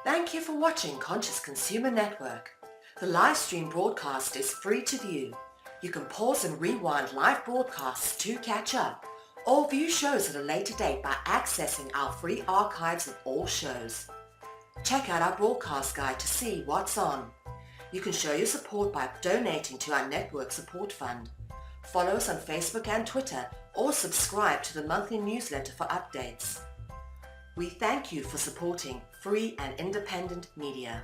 Thank you for watching Conscious Consumer Network. The live stream broadcast is free to view. You can pause and rewind live broadcasts to catch up, or view shows at a later date by accessing our free archives of all shows. Check out our broadcast guide to see what's on. You can show your support by donating to our network support fund. Follow us on Facebook and Twitter, or subscribe to the monthly newsletter for updates. We thank you for supporting free and independent media.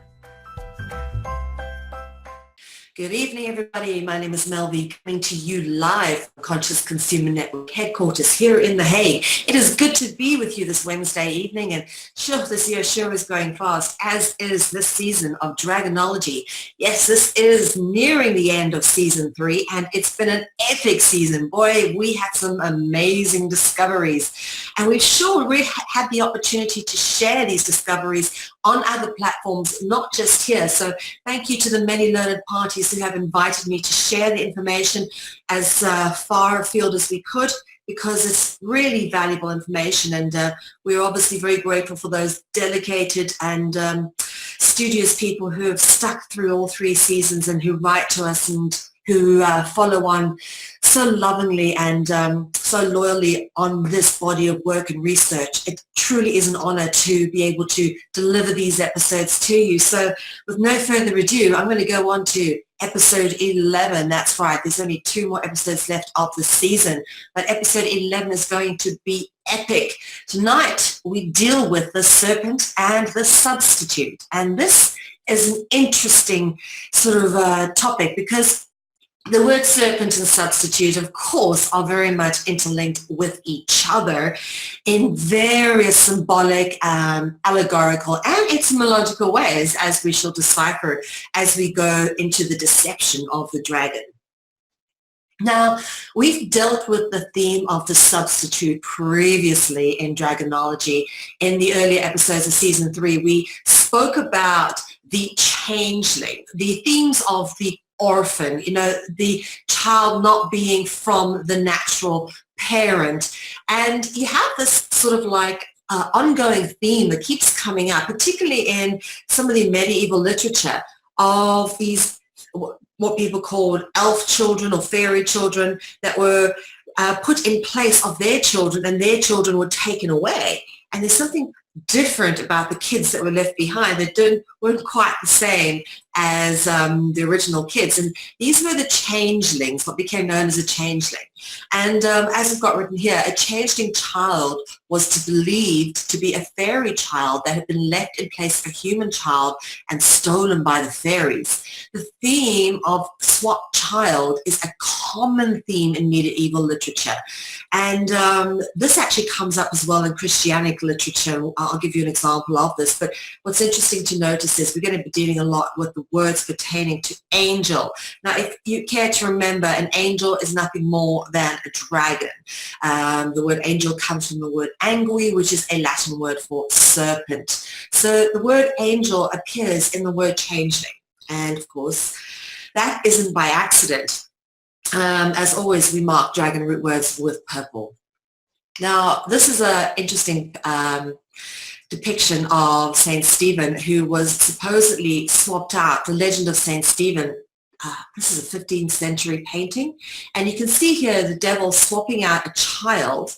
Good evening, everybody. My name is Mel Ve, coming to you live from Conscious Consumer Network headquarters here in The Hague. It is good to be with you this Wednesday evening, and sure, this year sure is going fast, as is this season of Dragonology. Yes, this is nearing the end of season 3, and it's been an epic season. Boy, we had some amazing discoveries, and we've sure really had the opportunity to share these discoveries on other platforms, not just here. So thank you to the many learned parties who have invited me to share the information as far afield as we could, because it's really valuable information, and we're obviously very grateful for those dedicated and studious people who have stuck through all 3 seasons and who write to us and who follow on so lovingly and so loyally on this body of work and research. It truly is an honor to be able to deliver these episodes to you. So with no further ado, I'm going to go on to episode 11. That's right, there's only 2 more episodes left of the season, but episode 11 is going to be epic. Tonight we deal with the serpent and the substitute, and this is an interesting sort of topic, because the word serpent and substitute, of course, are very much interlinked with each other in various symbolic, allegorical, and etymological ways, as we shall decipher as we go into the deception of the dragon. Now, we've dealt with the theme of the substitute previously in Dragonology. In the earlier episodes of season 3, we spoke about the changeling, the themes of the orphan, the child not being from the natural parent. And you have this sort of like ongoing theme that keeps coming up, particularly in some of the medieval literature, of these what people called elf children or fairy children that were put in place of their children, and their children were taken away. And there's something different about the kids that were left behind that weren't quite the same as the original kids. And these were the changelings, what became known as a changeling. And as I've got written here, a changeling child was believed to be a fairy child that had been left in place of a human child and stolen by the fairies. The theme of swapped child is a common theme in medieval literature. And this actually comes up as well in Christianic literature. I'll give you an example of this. But what's interesting to notice is we're going to be dealing a lot with the words pertaining to angel. Now, if you care to remember, an angel is nothing more than a dragon. The word angel comes from the word angui, which is a Latin word for serpent. So the word angel appears in the word changeling. And of course, that isn't by accident. As always, we mark dragon root words with purple. Now, this is an interesting depiction of Saint Stephen, who was supposedly swapped out. The legend of Saint Stephen, this is a 15th century painting, and you can see here the devil swapping out a child,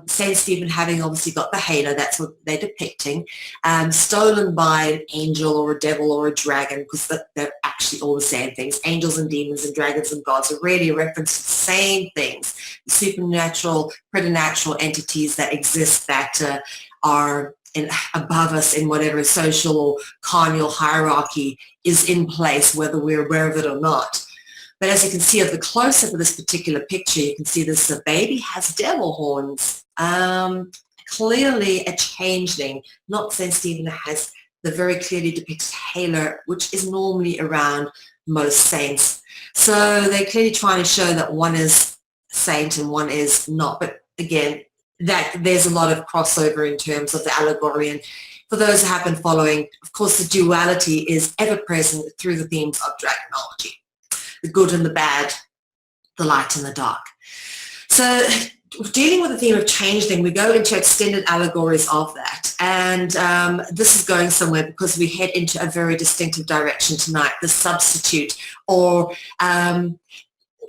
Saint Stephen having obviously got the halo, that's what they're depicting, stolen by an angel or a devil or a dragon, because they're actually all the same things. Angels and demons and dragons and gods are really a reference to the same things, the supernatural, preternatural entities that exist that are above us in whatever social or carnal hierarchy is in place, whether we're aware of it or not. But as you can see of the close-up of this particular picture, you can see this baby has devil horns. Clearly a changeling, not Saint Stephen has the very clearly depicted halo, which is normally around most saints. So they're clearly trying to show that one is saint and one is not. But again, that there's a lot of crossover in terms of the allegory. And for those who have been following, of course, the duality is ever present through the themes of Dragonology. The good and the bad, the light and the dark. So dealing with the theme of changeling, we go into extended allegories of that. And this is going somewhere because we head into a very distinctive direction tonight, the substitute, or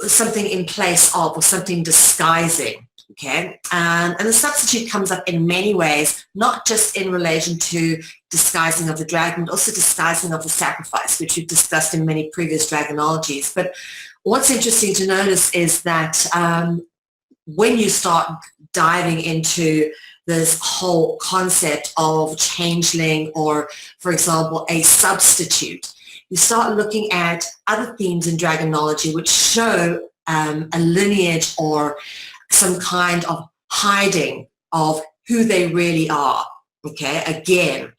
something in place of, or something disguising. Okay, and the substitute comes up in many ways, not just in relation to disguising of the dragon, but also disguising of the sacrifice, which we've discussed in many previous dragonologies. But what's interesting to notice is that when you start diving into this whole concept of changeling, or, for example, a substitute, you start looking at other themes in dragonology which show a lineage or some kind of hiding of who they really are. Okay, again.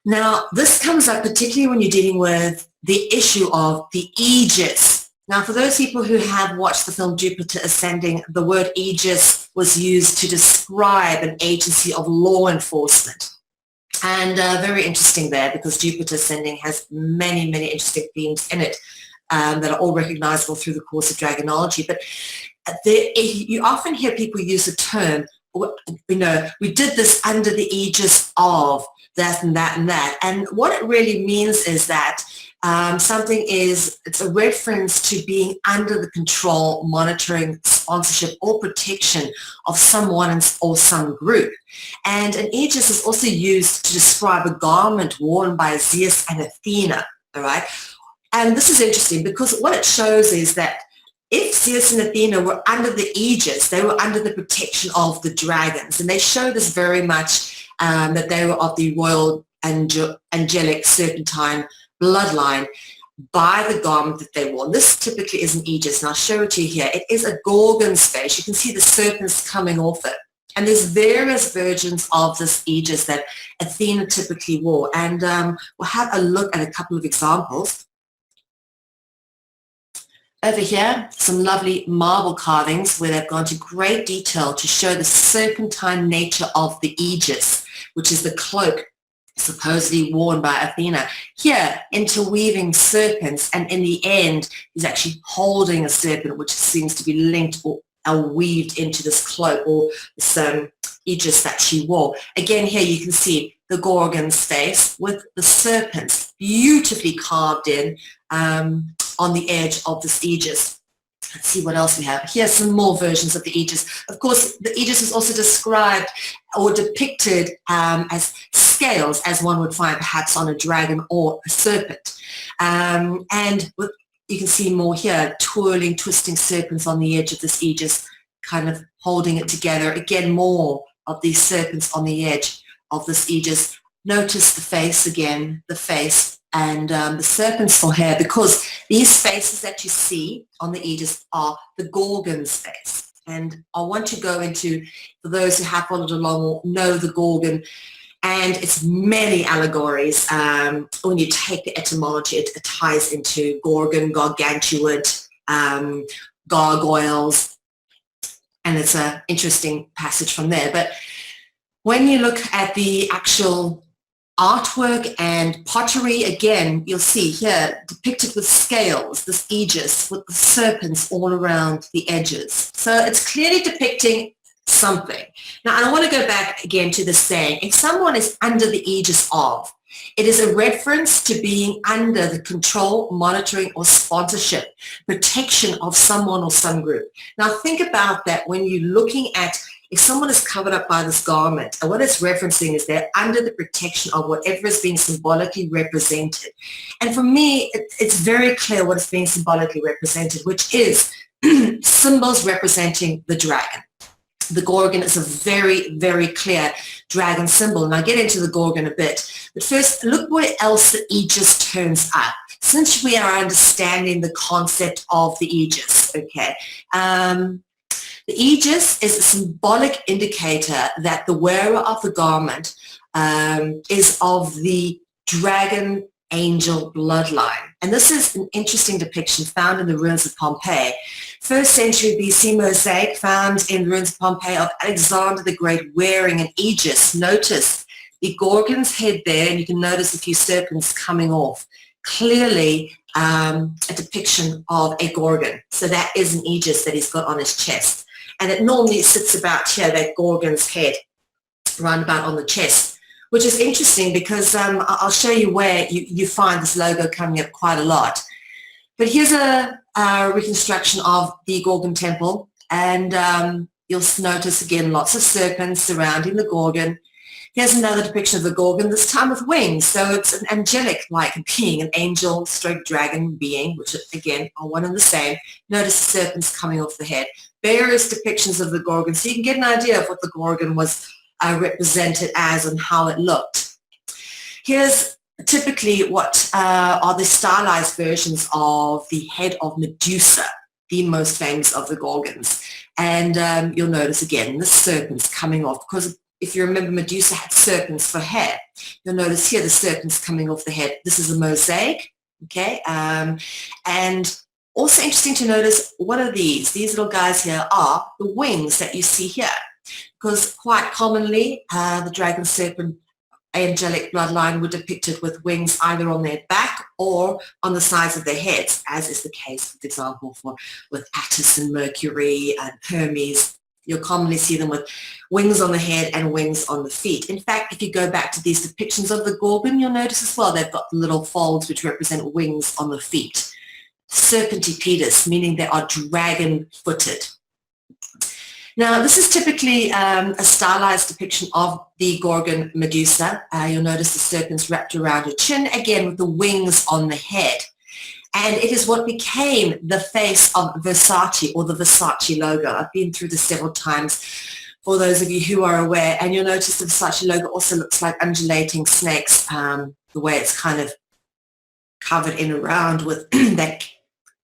Now, this comes up particularly when you're dealing with the issue of the aegis. Now, for those people who have watched the film Jupiter Ascending, the word aegis was used to describe an agency of law enforcement. And very interesting there, because Jupiter Ascending has many, many interesting themes in it that are all recognizable through the course of dragonology. But you often hear people use the term, you know, we did this under the aegis of that and that and that. And what it really means is that it's a reference to being under the control, monitoring, sponsorship, or protection of someone or some group. And an aegis is also used to describe a garment worn by Zeus and Athena, all right? And this is interesting because what it shows is that if Zeus and Athena were under the aegis, they were under the protection of the dragons. And they show this very much that they were of the royal angelic serpentine bloodline by the garment that they wore. This typically is an aegis, and I'll show it to you here. It is a Gorgon's face. You can see the serpents coming off it. And there's various versions of this aegis that Athena typically wore. And we'll have a look at a couple of examples. Over here, some lovely marble carvings where they've gone to great detail to show the serpentine nature of the aegis, which is the cloak supposedly worn by Athena. Here, interweaving serpents, and in the end, he's actually holding a serpent, which seems to be linked or weaved into this cloak or this aegis that she wore. Again, here you can see the Gorgon's face with the serpents beautifully carved in on the edge of this aegis. Let's see what else we have. Here's some more versions of the aegis. Of course, the aegis is also described or depicted as scales, as one would find perhaps on a dragon or a serpent. And you can see more here, twirling, twisting serpents on the edge of this aegis, kind of holding it together. Again, more of these serpents on the edge of this aegis. Notice the face again, the face, and the serpents for hair, because these faces that you see on the aegis are the Gorgon's face. And I want to go into, for those who have followed along or know the Gorgon, and it's many allegories. When you take the etymology, it ties into Gorgon, gargantuan, gargoyles, and it's an interesting passage from there. But when you look at the actual artwork and pottery, again, you'll see here depicted with scales, this aegis with the serpents all around the edges. So it's clearly depicting something. Now, I want to go back again to the saying, if someone is under the aegis of, it is a reference to being under the control, monitoring, or sponsorship, protection of someone or some group. Now, think about that when you're looking at if someone is covered up by this garment, and what it's referencing is they're under the protection of whatever is being symbolically represented. And for me, it's very clear what is being symbolically represented, which is symbols representing the dragon. The Gorgon is a very, very clear dragon symbol. And I'll get into the Gorgon a bit. But first, look where else the aegis turns up. Since we are understanding the concept of the aegis, okay, the aegis is a symbolic indicator that the wearer of the garment is of the dragon angel bloodline. And this is an interesting depiction found in the ruins of Pompeii. 1st century BC mosaic found in the ruins of Pompeii of Alexander the Great wearing an aegis. Notice the Gorgon's head there, and you can notice a few serpents coming off. Clearly a depiction of a Gorgon. So that is an aegis that he's got on his chest. and it normally sits about here, that Gorgon's head, round about on the chest, which is interesting because I'll show you where you find this logo coming up quite a lot. But here's a reconstruction of the Gorgon temple, and you'll notice again lots of serpents surrounding the Gorgon. Here's another depiction of the Gorgon, this time with wings. So it's an angelic-like being, an angel stroke dragon being, which again are one and the same. Notice the serpents coming off the head. Various depictions of the Gorgon, so you can get an idea of what the Gorgon was represented as and how it looked. Here's typically what are the stylized versions of the head of Medusa, the most famous of the Gorgons. And you'll notice again the serpents coming off, because if you remember, Medusa had serpents for hair. You'll notice here the serpents coming off the head. This is a mosaic, okay? And also interesting to notice, what are these? These little guys here are the wings that you see here, because quite commonly the dragon serpent angelic bloodline were depicted with wings either on their back or on the sides of their heads, as is the case, for example, with Attis and Mercury and Hermes. You'll commonly see them with wings on the head and wings on the feet. In fact, if you go back to these depictions of the Gorgon, you'll notice as well they've got the little folds which represent wings on the feet. Serpentipedous, meaning they are dragon-footed. Now, this is typically a stylized depiction of the Gorgon Medusa. You'll notice the serpents wrapped around her chin, again with the wings on the head. And it is what became the face of Versace, or the Versace logo. I've been through this several times for those of you who are aware. And you'll notice the Versace logo also looks like undulating snakes, the way it's kind of covered in around with that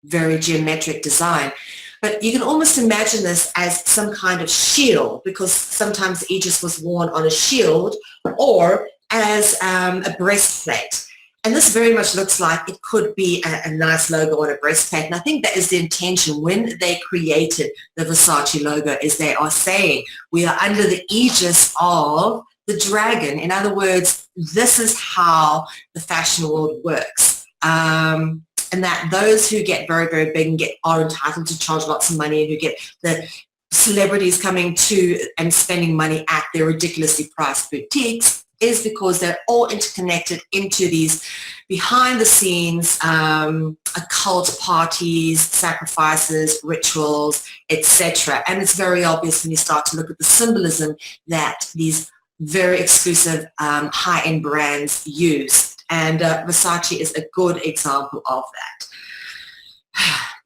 very geometric design. But you can almost imagine this as some kind of shield, because sometimes the aegis was worn on a shield or as a breastplate. And this very much looks like it could be a nice logo on a breastplate. And I think that is the intention when they created the Versace logo, is they are saying we are under the aegis of the dragon. In other words, this is how the fashion world works. And that those who get very, very big and are entitled to charge lots of money, and who get the celebrities coming to and spending money at their ridiculously priced boutiques, is because they're all interconnected into these behind the scenes occult parties, sacrifices, rituals, etc. And it's very obvious when you start to look at the symbolism that these very exclusive high-end brands use. And Versace is a good example of that.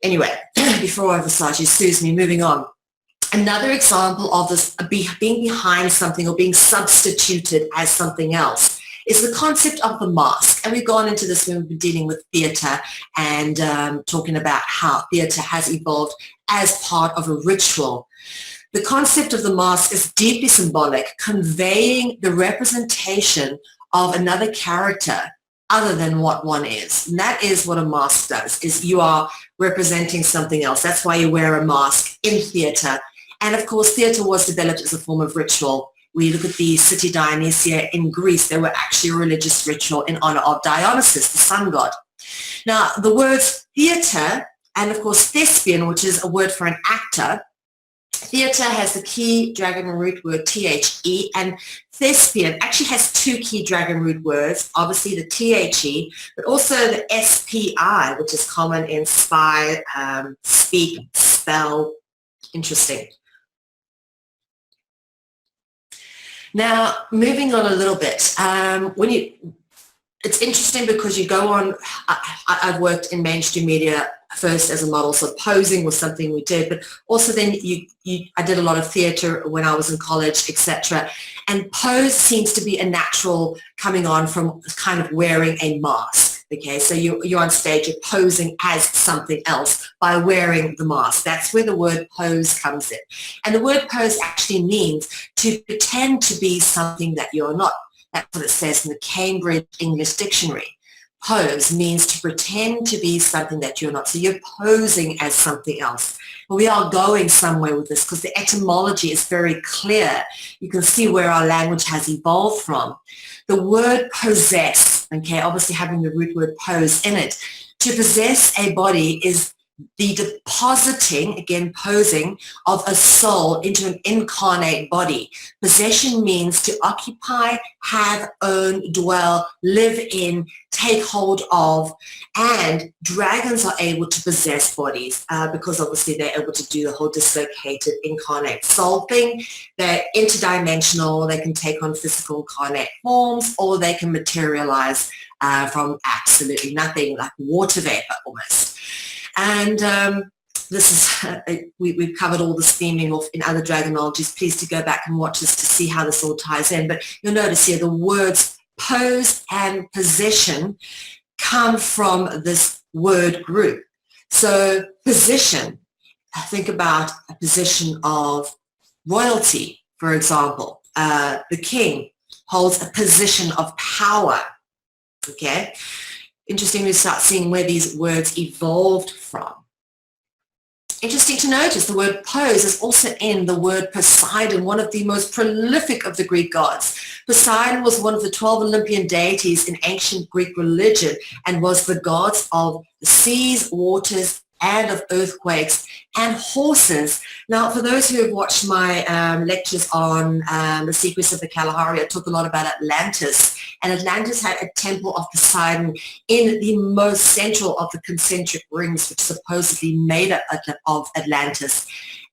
Anyway, before Versace sues me, moving on. Another example of this being behind something or being substituted as something else is the concept of the mask. And we've gone into this when we've been dealing with theatre and talking about how theatre has evolved as part of a ritual. The concept of the mask is deeply symbolic, conveying the representation of another character other than what one is. And that is what a mask does, is you are representing something else. That's why you wear a mask in theatre. And of course, theatre was developed as a form of ritual. We look at the city Dionysia in Greece. They were actually a religious ritual in honor of Dionysus, the sun god. Now, the words theatre and, of course, thespian, which is a word for an actor. Theatre has the key dragon root word THE, and thespian actually has two key dragon root words, obviously the THE, but also the SPI, which is common in spy, speak, spell. Interesting. Now, moving on a little bit, it's interesting because you go on, I've worked in mainstream media first as a model, so posing was something we did, but also then I did a lot of theatre when I was in college, etc. And pose seems to be a natural coming on from kind of wearing a mask. Okay, so you're on stage, you're posing as something else by wearing the mask. That's where the word pose comes in. And the word pose actually means to pretend to be something that you're not. That's what it says in the Cambridge English Dictionary. Pose means to pretend to be something that you're not. So you're posing as something else. But we are going somewhere with this because the etymology is very clear. You can see where our language has evolved from. The word possess, okay, obviously having the root word pose in it. To possess a body is the depositing, again posing, of a soul into an incarnate body. Possession means to occupy, have, own, dwell, live in, take hold of, and dragons are able to possess bodies because obviously they're able to do the whole dislocated incarnate soul thing. They're interdimensional, they can take on physical incarnate forms, or they can materialize from absolutely nothing, like water vapor almost. And this is, we've covered all this theming off in other dragonologies. Please do go back and watch this to see how this all ties in. But you'll notice here the words pose and possession come from this word group. So position, think about a position of royalty, for example. The king holds a position of power, okay? Interesting to start seeing where these words evolved from. Interesting to notice the word pose is also in the word Poseidon, one of the most prolific of the Greek gods. Poseidon was one of the 12 Olympian deities in ancient Greek religion and was the gods of the seas, waters, and of earthquakes and horses. Now, for those who have watched my lectures on the secrets of the Kalahari, I talk a lot about Atlantis. And Atlantis had a temple of Poseidon in the most central of the concentric rings, which supposedly made up of Atlantis.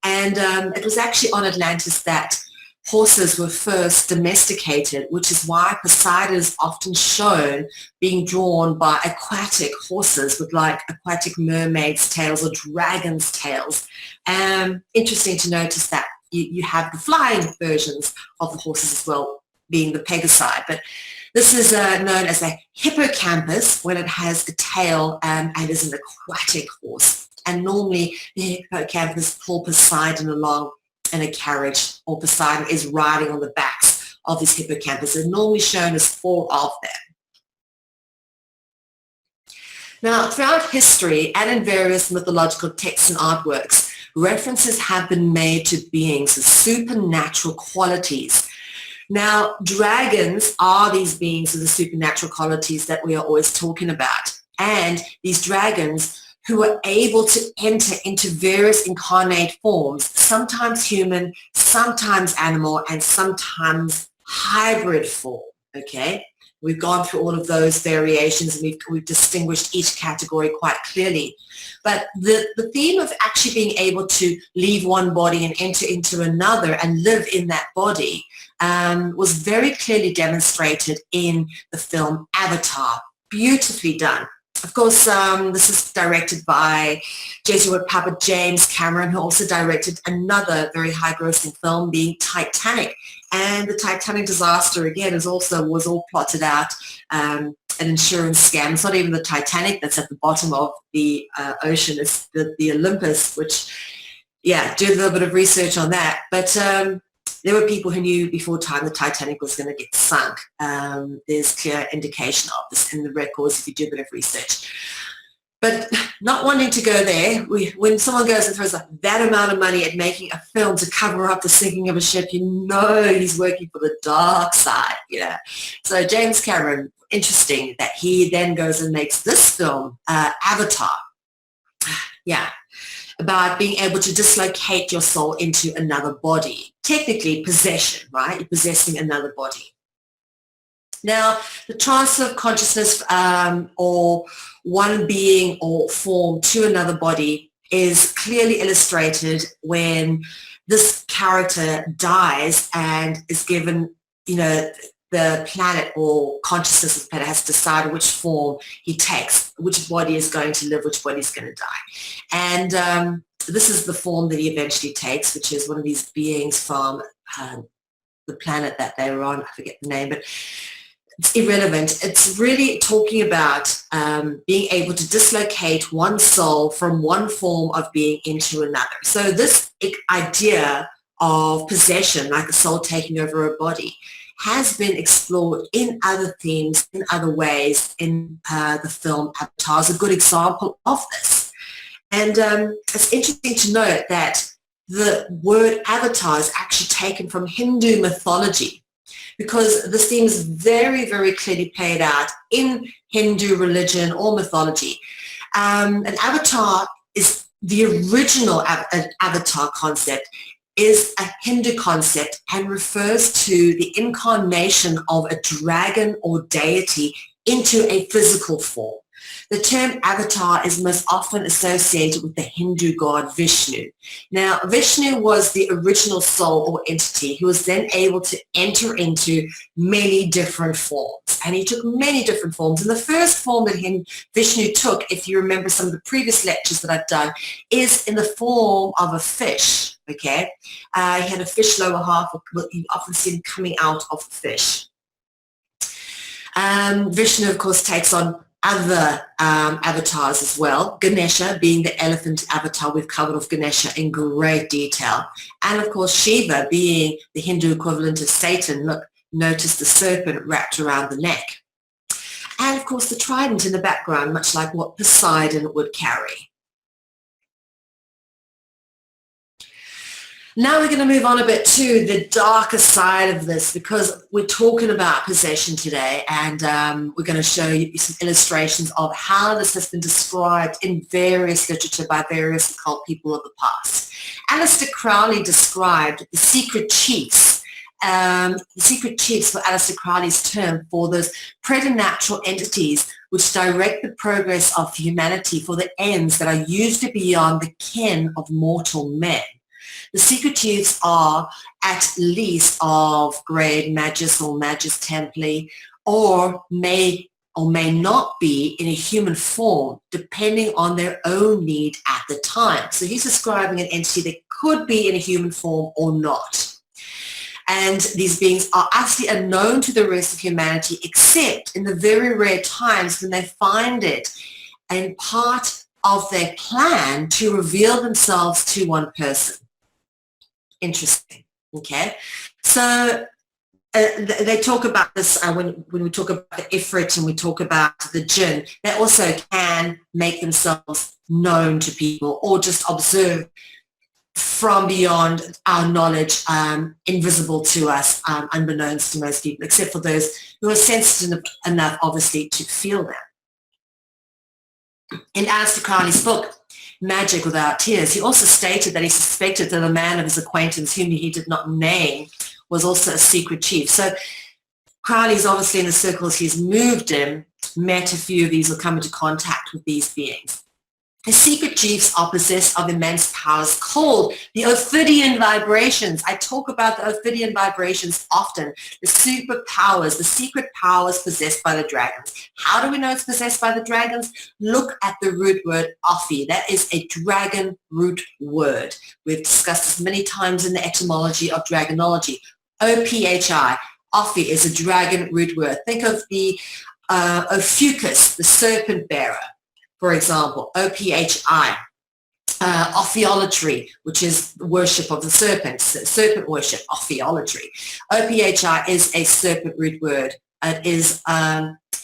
And it was actually on Atlantis that horses were first domesticated, which is why Poseidon is often shown being drawn by aquatic horses with like aquatic mermaids' tails or dragons' tails. Interesting to notice that you have the flying versions of the horses as well, being the Pegasi. But this is known as a hippocampus when it has a tail and is an aquatic horse. And normally the hippocampus pull Poseidon along in a carriage, or Poseidon is riding on the backs of his hippocampus. They're normally shown as 4 of them. Now, throughout history and in various mythological texts and artworks, references have been made to beings with supernatural qualities. Now, dragons are these beings with the supernatural qualities that we are always talking about. And these dragons who are able to enter into various incarnate forms, sometimes human, sometimes animal, and sometimes hybrid form, okay? We've gone through all of those variations and we've distinguished each category quite clearly. But the theme of actually being able to leave one body and enter into another and live in that body was very clearly demonstrated in the film Avatar. Beautifully done. Of course, this is directed by Jesuit Papa James Cameron, who also directed another very high-grossing film, being Titanic. And the Titanic disaster, again, was all plotted out, an insurance scam. It's not even the Titanic that's at the bottom of the ocean. It's the Olympus, which, yeah, do a little bit of research on that. But there were people who knew before time the Titanic was going to get sunk. There's clear indication of this in the records if you do a bit of research. But not wanting to go there, when someone goes and throws that amount of money at making a film to cover up the sinking of a ship, you know he's working for the dark side, you know. So James Cameron, interesting that he then goes and makes this film, Avatar. Yeah. About being able to dislocate your soul into another body. Technically possession, right? You're possessing another body. Now, the transfer of consciousness or one being or form to another body is clearly illustrated when this character dies and is given, you know, the planet or consciousness of the planet has to decide which form he takes, which body is going to live, which body is going to die. And this is the form that he eventually takes, which is one of these beings from the planet that they were on. I forget the name, but it's irrelevant. It's really talking about being able to dislocate one soul from one form of being into another. So this idea of possession, like a soul taking over a body, has been explored in other themes, in other ways in the film Avatar is a good example of this. And it's interesting to note that the word avatar is actually taken from Hindu mythology, because this theme is very, very clearly played out in Hindu religion or mythology. An avatar is the original avatar concept, is a Hindu concept and refers to the incarnation of a dragon or deity into a physical form. The term avatar is most often associated with the Hindu god Vishnu. Now, Vishnu was the original soul or entity who was then able to enter into many different forms. And he took many different forms. And the first form that Vishnu took, if you remember some of the previous lectures that I've done, is in the form of a fish, okay? He had a fish lower half, you often see him coming out of the fish. Vishnu, of course, takes on other avatars as well. Ganesha being the elephant avatar. We've covered off Ganesha in great detail. And of course, Shiva being the Hindu equivalent of Satan. Look, notice the serpent wrapped around the neck. And of course, the trident in the background, much like what Poseidon would carry. Now we're going to move on a bit to the darker side of this, because we're talking about possession today, and we're going to show you some illustrations of how this has been described in various literature by various occult people of the past. Aleister Crowley described the secret chiefs. The secret chiefs for Aleister Crowley's term for those preternatural entities which direct the progress of humanity for the ends that are usually beyond the ken of mortal men. The secret chiefs are at least of grade Magus or Magus Templi, or may not be in a human form, depending on their own need at the time. So he's describing an entity that could be in a human form or not. And these beings are absolutely unknown to the rest of humanity, except in the very rare times when they find it and part of their plan to reveal themselves to one person. Interesting. Okay, so they talk about this when we talk about the Ifrit and we talk about the Jinn. They also can make themselves known to people or just observe from beyond our knowledge, invisible to us, unbeknownst to most people, except for those who are sensitive enough, obviously, to feel them. In Aleister Crowley's book, Magic Without Tears, he also stated that he suspected that a man of his acquaintance, whom he did not name, was also a secret chief. So Crowley's obviously, in the circles he's moved in, met a few of these or come into contact with these beings. The secret chiefs are possessed of immense powers called the Ophidian vibrations. I talk about the Ophidian vibrations often. The superpowers, the secret powers possessed by the dragons. How do we know it's possessed by the dragons? Look at the root word Ophi. That is a dragon root word. We've discussed this many times in the etymology of dragonology. O-P-H-I. Ophi is a dragon root word. Think of the Ophiuchus, the serpent bearer. For example, O-P-H-I, Ophiolatry, which is worship of the serpent worship, Ophiolatry. O-P-H-I is a serpent root word. It is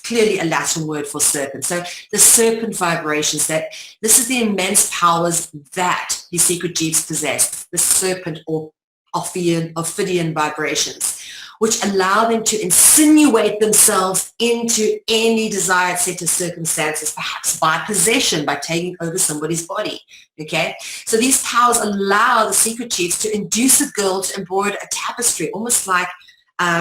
clearly a Latin word for serpent. So the serpent vibrations, this is the immense powers that the secret chiefs possess, the serpent or Ophidian vibrations, which allow them to insinuate themselves into any desired set of circumstances, perhaps by possession, by taking over somebody's body, okay? So these powers allow the secret chiefs to induce a girl to embroider a tapestry, almost like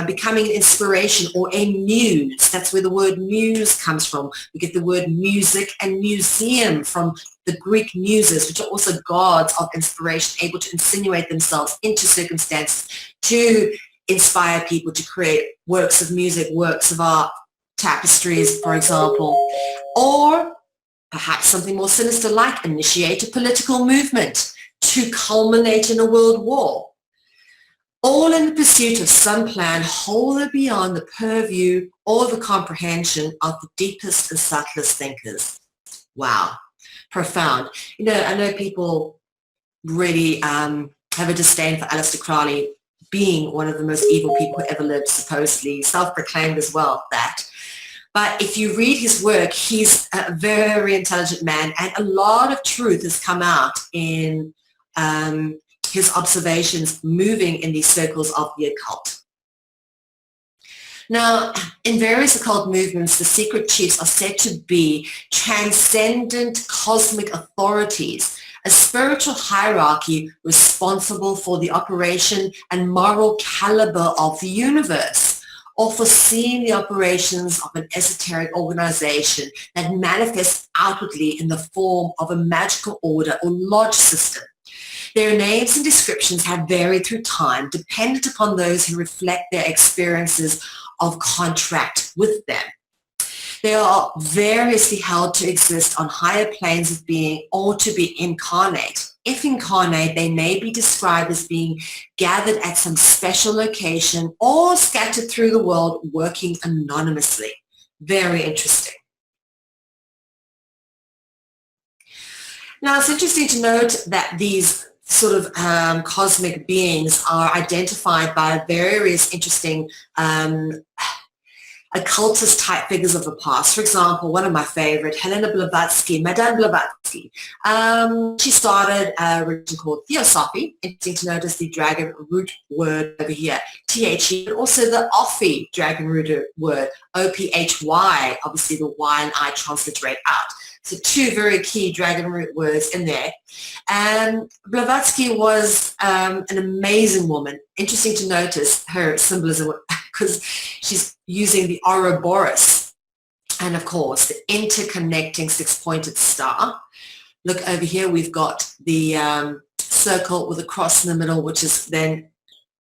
becoming an inspiration or a muse. That's where the word muse comes from. We get the word music and museum from the Greek muses, which are also gods of inspiration, able to insinuate themselves into circumstances to inspire people to create works of music, works of art, tapestries, for example, or perhaps something more sinister like initiate a political movement to culminate in a world war, all in the pursuit of some plan wholly beyond the purview or the comprehension of the deepest and subtlest thinkers. Wow, profound. You know, I know people really have a disdain for Aleister Crowley, being one of the most evil people who ever lived, supposedly, self-proclaimed as well, that. But if you read his work, he's a very intelligent man, and a lot of truth has come out in his observations moving in these circles of the occult. Now, in various occult movements, the secret chiefs are said to be transcendent cosmic authorities, a spiritual hierarchy responsible for the operation and moral caliber of the universe, or foreseeing the operations of an esoteric organization that manifests outwardly in the form of a magical order or lodge system. Their names and descriptions have varied through time, dependent upon those who reflect their experiences of contract with them. They are variously held to exist on higher planes of being or to be incarnate. If incarnate, they may be described as being gathered at some special location or scattered through the world working anonymously. Very interesting. Now, it's interesting to note that these sort of cosmic beings are identified by various interesting occultist type figures of the past. For example, one of my favorite, Helena Blavatsky, Madame Blavatsky. She started a religion called Theosophy. Interesting to notice the dragon root word over here, T-H-E, but also the Ophi dragon root word, O-P-H-Y. Obviously the Y and I transliterate out. So two very key dragon root words in there. And Blavatsky was an amazing woman. Interesting to notice her symbolism because she's using the Ouroboros and, of course, the interconnecting six-pointed star. Look over here, we've got the circle with a cross in the middle, which is then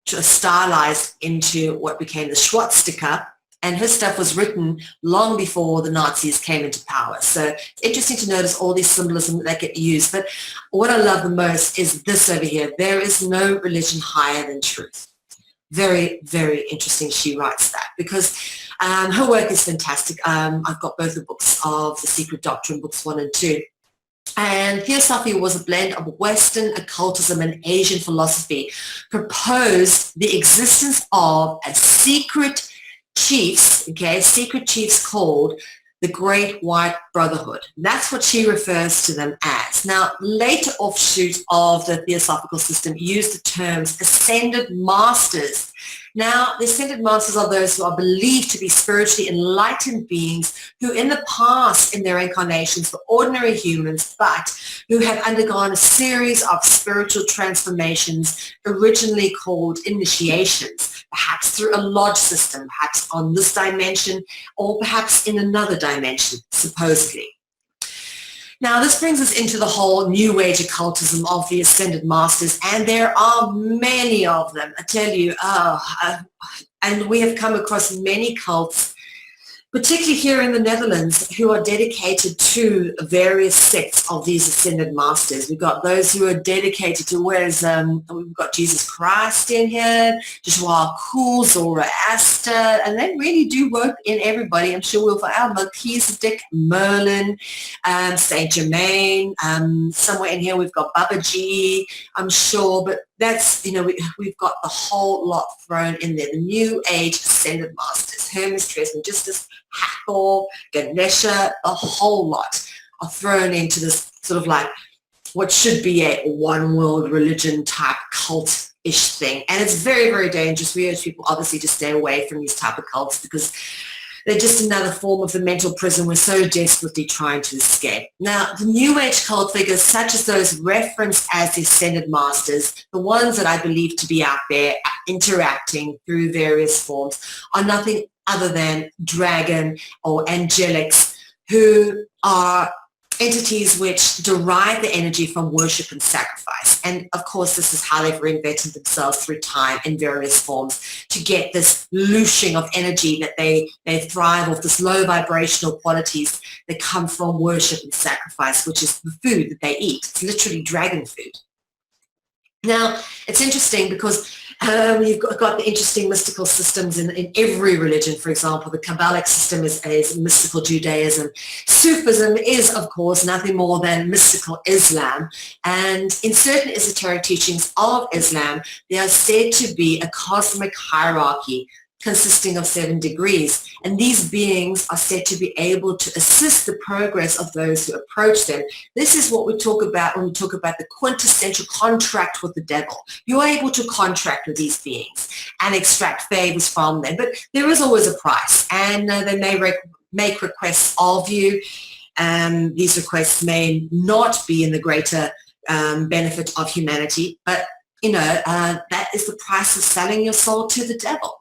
stylized into what became the swastika. And her stuff was written long before the Nazis came into power. So it's interesting to notice all these symbolism that get used. But what I love the most is this over here. There is no religion higher than truth. Very, very interesting she writes that because her work is fantastic. I've got both the books of The Secret Doctrine, books 1 and 2. And Theosophy was a blend of Western occultism and Asian philosophy, proposed the existence of a secret chiefs, secret chiefs called the Great White Brotherhood. That's what she refers to them as. Now, later offshoots of the Theosophical system use the terms ascended masters. Now, the ascended masters are those who are believed to be spiritually enlightened beings who in the past, in their incarnations, were ordinary humans, but who have undergone a series of spiritual transformations originally called initiations, perhaps through a lodge system, perhaps on this dimension, or perhaps in another dimension, supposedly. Now, this brings us into the whole New Age occultism of the Ascended Masters, and there are many of them, I tell you, and we have come across many cults, particularly here in the Netherlands, who are dedicated to various sects of these Ascended Masters. We've got those who are dedicated to, we've got Jesus Christ in here, Joshua Cool, Zoroaster, and they really do work in everybody. I'm sure we'll find Melchizedek, Merlin, Saint Germain, somewhere in here we've got Babaji, I'm sure, but that's, we've got the whole lot thrown in there. The New Age Ascended Masters, Hermes, Trismegistus, Hathor, Ganesha, a whole lot are thrown into this sort of like what should be a one world religion type cult-ish thing. And it's very, very dangerous. We urge people obviously to stay away from these type of cults because they're just another form of the mental prison we're so desperately trying to escape. Now, the New Age cult figures, such as those referenced as the Ascended Masters, the ones that I believe to be out there interacting through various forms, are nothing other than dragon or angelics who are entities which derive the energy from worship and sacrifice. And of course, this is how they've reinvented themselves through time in various forms to get this looshing of energy that they thrive off, this low vibrational qualities that come from worship and sacrifice, which is the food that they eat. It's literally dragon food. Now, it's interesting because you've got the interesting mystical systems in every religion. For example, the Kabbalic system is mystical Judaism. Sufism is, of course, nothing more than mystical Islam. And in certain esoteric teachings of Islam, they are said to be a cosmic hierarchy consisting of 7 degrees. And these beings are said to be able to assist the progress of those who approach them. This is what we talk about when we talk about the quintessential contract with the devil. You're able to contract with these beings and extract favors from them, but there is always a price, and they may make requests of you. These requests may not be in the greater benefit of humanity, but that is the price of selling your soul to the devil.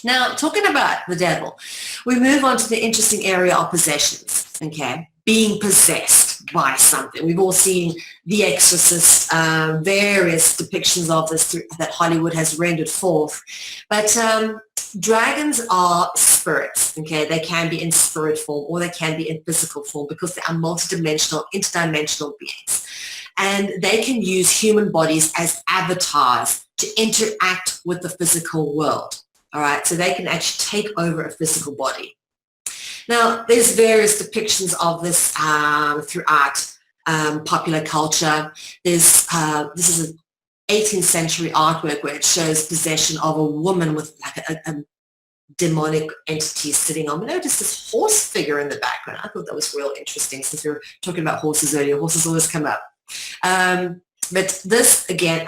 Now, talking about the devil, we move on to the interesting area of possessions, okay? Being possessed by something. We've all seen The Exorcist, various depictions of this that Hollywood has rendered forth. But dragons are spirits, okay? They can be in spirit form or they can be in physical form because they are multidimensional, interdimensional beings. And they can use human bodies as avatars to interact with the physical world. All right, so they can actually take over a physical body. Now, there's various depictions of this throughout popular culture. This is an 18th century artwork where it shows possession of a woman with like a demonic entity sitting on. We noticed this horse figure in the background. I thought that was real interesting since we were talking about horses earlier. Horses always come up. But this, again,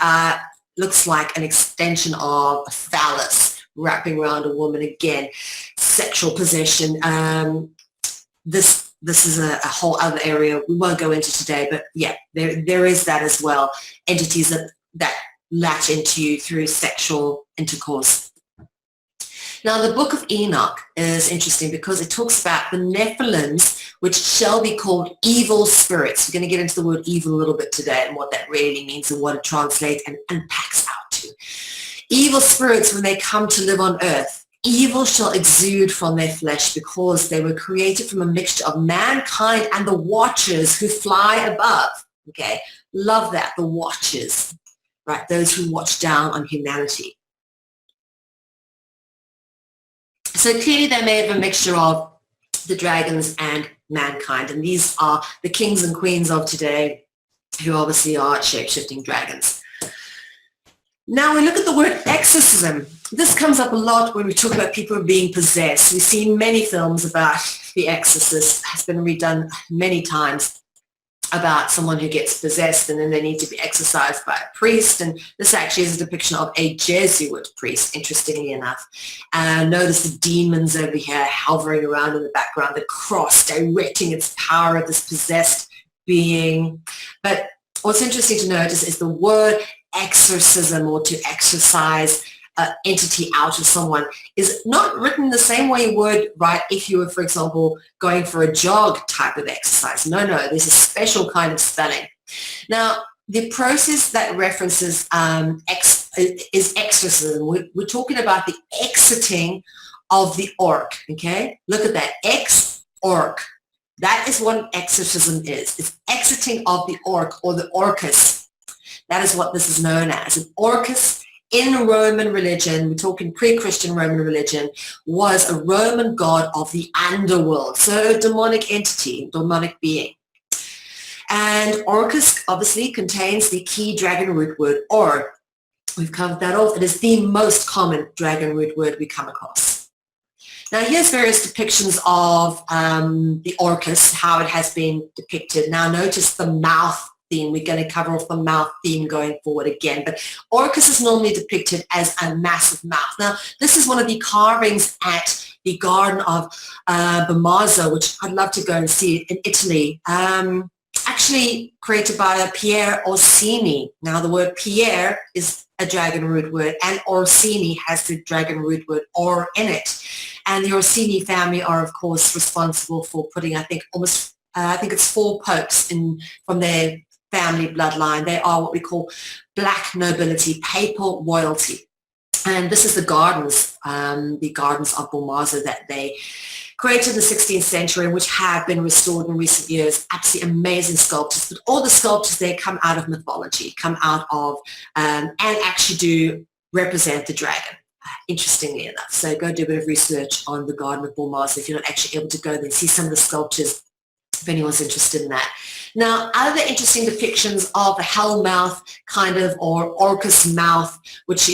looks like an extension of a phallus wrapping around a woman. Again, sexual possession. This is a whole other area we won't go into today, but yeah, there is that as well. Entities that latch into you through sexual intercourse. Now, the Book of Enoch is interesting because it talks about the Nephilims, which shall be called evil spirits. We're going to get into the word evil a little bit today and what that really means and what it translates and unpacks out to. Evil spirits, when they come to live on earth, evil shall exude from their flesh because they were created from a mixture of mankind and the watchers who fly above. Okay, love that, the watchers, right? Those who watch down on humanity. So clearly they're made of a mixture of the dragons and mankind, and these are the kings and queens of today who obviously are shape-shifting dragons. Now we look at the word exorcism. This comes up a lot when we talk about people being possessed. We've seen many films about The Exorcist. It has been redone many times about someone who gets possessed and then they need to be exorcised by a priest. And this actually is a depiction of a Jesuit priest, interestingly enough. Notice the demons over here hovering around in the background, the cross directing its power at this possessed being. But what's interesting to notice is the word exorcism, or to exorcise an entity out of someone, is not written the same way you would write if you were, for example, going for a jog type of exercise. No, there's a special kind of spelling. Now, the process that references is exorcism. We're talking about the exiting of the orc, okay? Look at that, ex-orc. That is what an exorcism is. It's exiting of the orc or the orcus. That is what this is known as. An orcus in Roman religion, we're talking pre-Christian Roman religion, was a Roman god of the underworld. So a demonic entity, demonic being. And orcus obviously contains the key dragon root word, or. We've covered that off. It is the most common dragon root word we come across. Now here's various depictions of the orcus, how it has been depicted. Now notice the mouth theme. We're going to cover off the mouth theme going forward again, but orcus is normally depicted as a massive mouth. Now this is one of the carvings at the Garden of Bomazzo, which I'd love to go and see in Italy, actually created by Pier Orsini. Now the word Pier is a dragon root word, and Orsini has the dragon root word or in it. And the Orsini family are, of course, responsible for putting, I think it's 4 popes from their family bloodline. They are what we call black nobility, papal royalty. And this is the gardens of Bomazzo that they created in the 16th century, which have been restored in recent years. Absolutely amazing sculptures. But all the sculptures there come out of mythology, come out of, and actually do represent the dragon, interestingly enough. So go do a bit of research on the Garden of Bomazzo if you're not actually able to go there and see some of the sculptures, if anyone's interested in that. Now, other interesting depictions of the hellmouth kind of, or orcus mouth, which,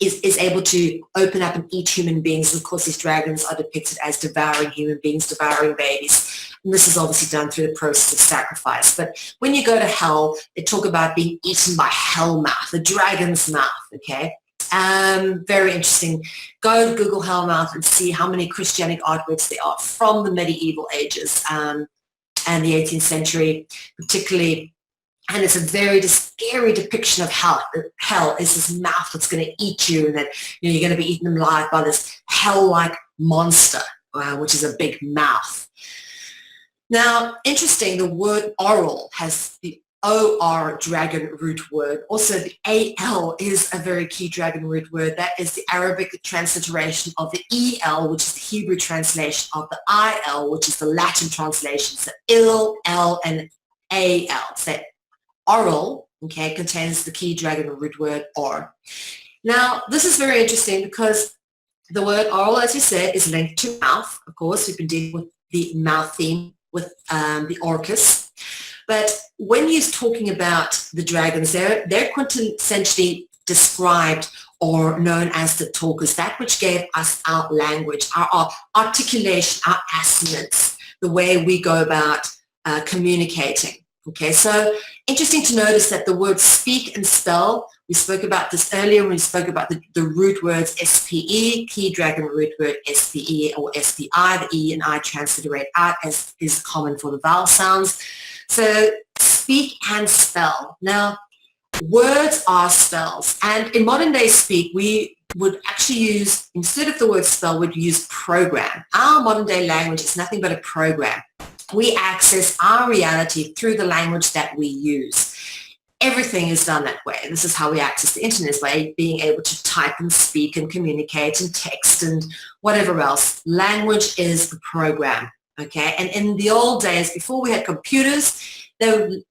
is able to open up and eat human beings. And of course, these dragons are depicted as devouring human beings, devouring babies. And this is obviously done through the process of sacrifice. But when you go to hell, they talk about being eaten by hellmouth, the dragon's mouth, okay? Very interesting. Go Google hellmouth and see how many Christianic artworks there are from the medieval ages and the 18th century, particularly. And it's a very scary depiction of hell. Hell is this mouth that's going to eat you, and that you're going to be eaten alive by this hell-like monster, which is a big mouth. Now, interesting, the word oral has the O-R dragon root word. Also, the A-L is a very key dragon root word. That is the Arabic transliteration of the E-L, which is the Hebrew translation of the I-L, which is the Latin translation. So Il, L, and A-L. So oral, okay, contains the key dragon root word or. Now, this is very interesting because the word oral, as you said, is linked to mouth. Of course, we've been dealing with the mouth theme with the orcus. But when you're talking about the dragons, they're quintessentially described or known as the talkers, that which gave us our language, our articulation, our assonance, the way we go about communicating. Okay, so interesting to notice that the words speak and spell, we spoke about this earlier when we spoke about the root words SPE, key dragon root word SPE or SPI, the E and I transliterate out as is common for the vowel sounds. So speak and spell. Now, words are spells, and in modern day speak, we would actually use, instead of the word spell, we'd use program. Our modern day language is nothing but a program. We access our reality through the language that we use. Everything is done that way. This is how we access the internet, by being able to type and speak and communicate and text and whatever else. Language is the program, okay? And in the old days, before we had computers,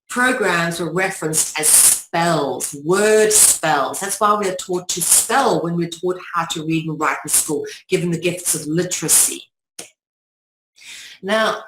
programs were referenced as spells, word spells. That's why we are taught to spell when we're taught how to read and write in school, given the gifts of literacy. Now,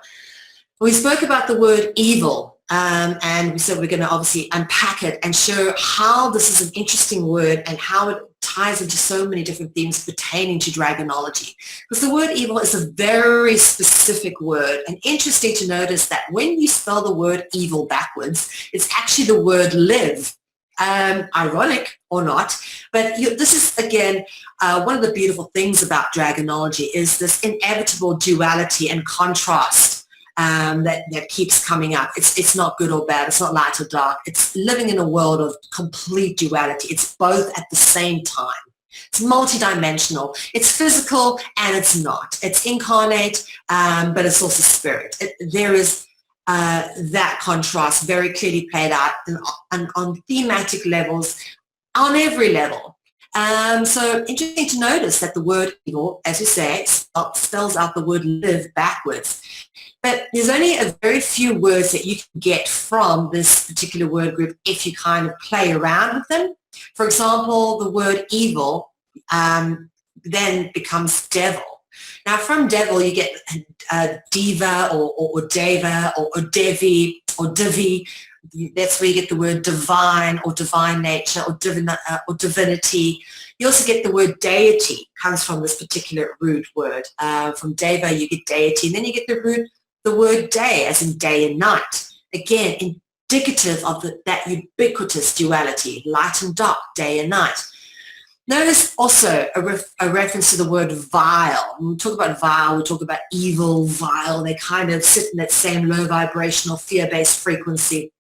we spoke about the word evil, and we said we're going to obviously unpack it and show how this is an interesting word and how it ties into so many different themes pertaining to dragonology. Because the word evil is a very specific word, and interesting to notice that when you spell the word evil backwards, it's actually the word live. Ironic or not, but this is, again, one of the beautiful things about dragonology is this inevitable duality and contrast that keeps coming up. It's not good or bad. It's not light or dark. It's living in a world of complete duality. It's both at the same time. It's multidimensional. It's physical and it's not. It's incarnate, but it's also spirit. There is that contrast very clearly played out on thematic levels, on every level. So interesting to notice that the word evil, as you say, spells out the word live backwards. But there's only a very few words that you can get from this particular word group if you kind of play around with them. For example, the word evil then becomes devil. Now, from devil, you get diva or deva or devi or divi. That's where you get the word divine or divine nature or divinity. You also get the word deity, comes from this particular root word. From deva, you get deity. And then you get the word day, as in day and night. Again, indicative of that ubiquitous duality, light and dark, day and night. Notice also a reference to the word vile. When we talk about vile, we talk about evil, vile. They kind of sit in that same low vibrational, fear-based frequency.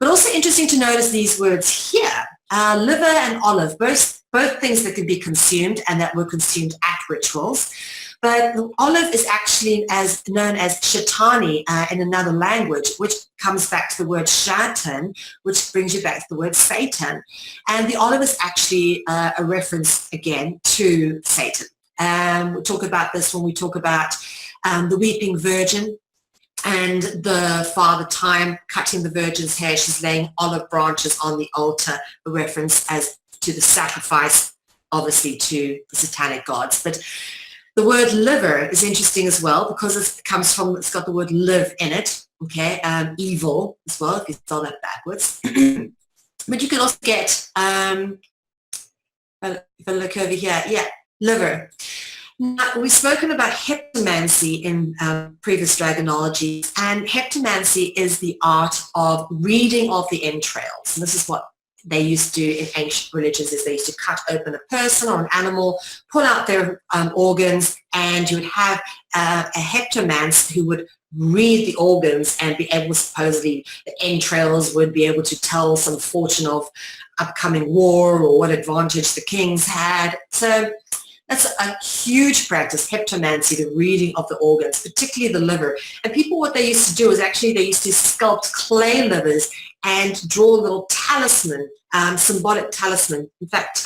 But also interesting to notice these words here, liver and olive, both things that can be consumed and that were consumed at rituals. But olive is actually known as shaitani in another language, which comes back to the word shaitan, which brings you back to the word Satan. And the olive is actually a reference, again, to Satan. We'll talk about this when we talk about the weeping virgin and the Father Time cutting the virgin's hair. She's laying olive branches on the altar, a reference as to the sacrifice, obviously, to the satanic gods. But the word liver is interesting as well because it's got the word live in it, okay, evil as well, if you spell that backwards. But you can also get If I look over here, yeah, liver. Now, we've spoken about heptomancy in previous dragonology, and heptomancy is the art of reading of the entrails. And this is what they used to do in ancient religions, is they used to cut open a person or an animal, pull out their organs, and you would have a heptomancer who would read the organs and be able, supposedly, the entrails would be able to tell some fortune of upcoming war or what advantage the kings had. So that's a huge practice, heptomancy, the reading of the organs, particularly the liver. And people, what they used to do is actually they used to sculpt clay livers and draw a little talisman, symbolic talisman. In fact,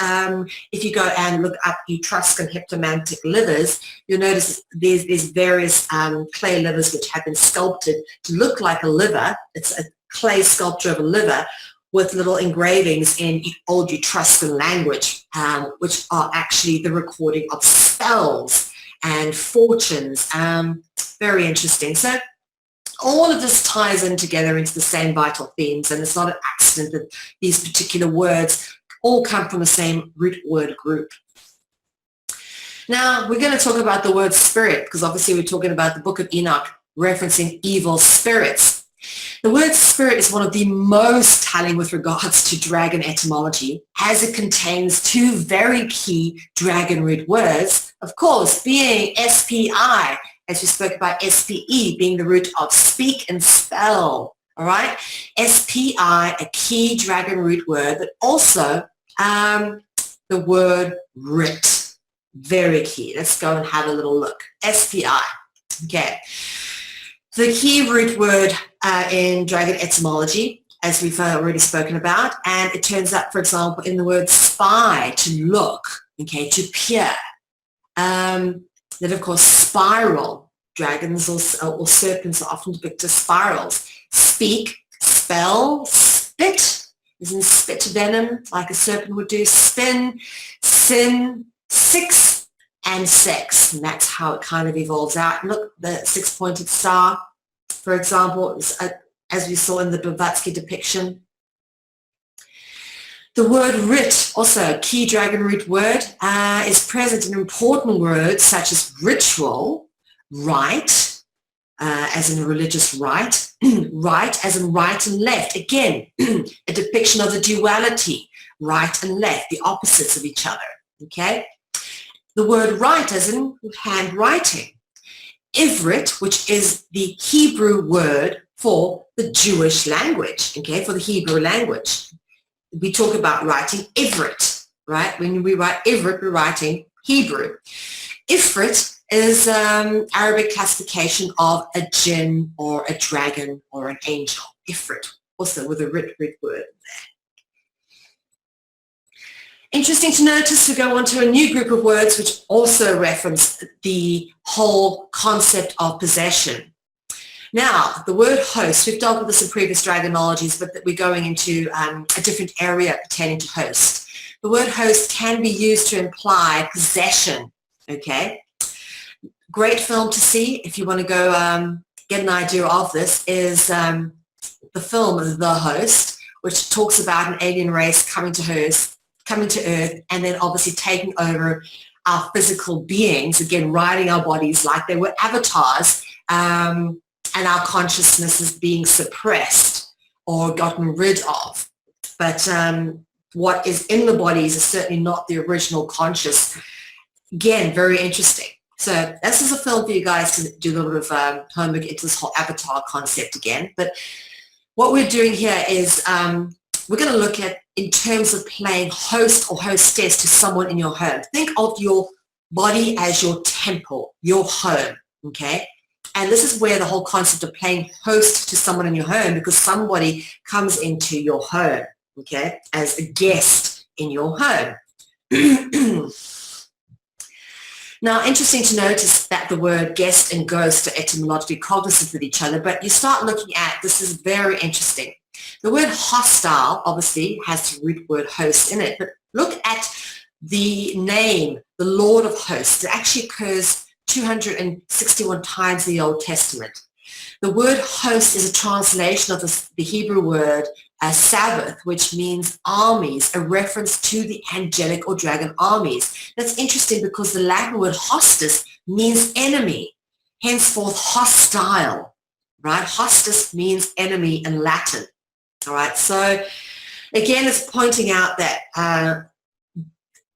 if you go and look up Etruscan heptomantic livers, you'll notice there's various clay livers which have been sculpted to look like a liver. It's a clay sculpture of a liver with little engravings in old Etruscan language, which are actually the recording of spells and fortunes. Very interesting. So all of this ties in together into the same vital themes, and it's not an accident that these particular words all come from the same root word group. Now, we're going to talk about the word spirit, because obviously we're talking about the Book of Enoch referencing evil spirits. The word spirit is one of the most telling with regards to dragon etymology, as it contains two very key dragon root words, of course, being SPI, as we spoke about SPE being the root of speak and spell, all right? SPI, a key dragon root word, but also the word writ, very key. Let's go and have a little look. SPI, okay. The key root word in dragon etymology, as we've already spoken about, and it turns up, for example, in the word spy, to look, okay, to peer. Then, of course, spiral. Dragons or serpents are often depicted as spirals. Speak, spell, spit, as in spit venom, like a serpent would do. Spin, sin, six, and sex. And that's how it kind of evolves out. Look, the six-pointed star, for example, as we saw in the Blavatsky depiction. The word writ, also a key dragon root word, is present in important words such as ritual, rite, as in a religious rite, right as in right and left. Again, a depiction of the duality, right and left, the opposites of each other, okay? The word right as in handwriting. Ivrit, which is the Hebrew word for the Jewish language, okay, for the Hebrew language. We talk about writing Ivrit, right? When we write Ivrit, we're writing Hebrew. Ifrit is Arabic classification of a jinn or a dragon or an angel. Ifrit, also with a writ word there. Interesting to notice, we go on to a new group of words which also reference the whole concept of possession. Now, the word host, we've dealt with this in previous dragonologies, but we're going into a different area pertaining to host. The word host can be used to imply possession, okay? Great film to see if you want to go get an idea of this is the film The Host, which talks about an alien race coming to Earth, and then obviously taking over our physical beings, again, riding our bodies like they were avatars, and our consciousness is being suppressed or gotten rid of. But what is in the bodies is certainly not the original conscious. Again, very interesting. So this is a film for you guys to do a little bit of homework into this whole avatar concept again. But what we're doing here is we're going to look at in terms of playing host or hostess to someone in your home. Think of your body as your temple, your home, okay? And this is where the whole concept of playing host to someone in your home, because somebody comes into your home, okay, as a guest in your home. Now, interesting to notice that the word guest and ghost are etymologically cognizant with each other, but you start looking at, this is very interesting. The word hostile, obviously, has the root word host in it, but look at the name, the Lord of Hosts. It actually occurs 261 times in the Old Testament. The word host is a translation of the Hebrew word Sabbath, which means armies, a reference to the angelic or dragon armies. That's interesting because the Latin word hostis means enemy, henceforth hostile, right? Hostis means enemy in Latin, all right? So again, it's pointing out that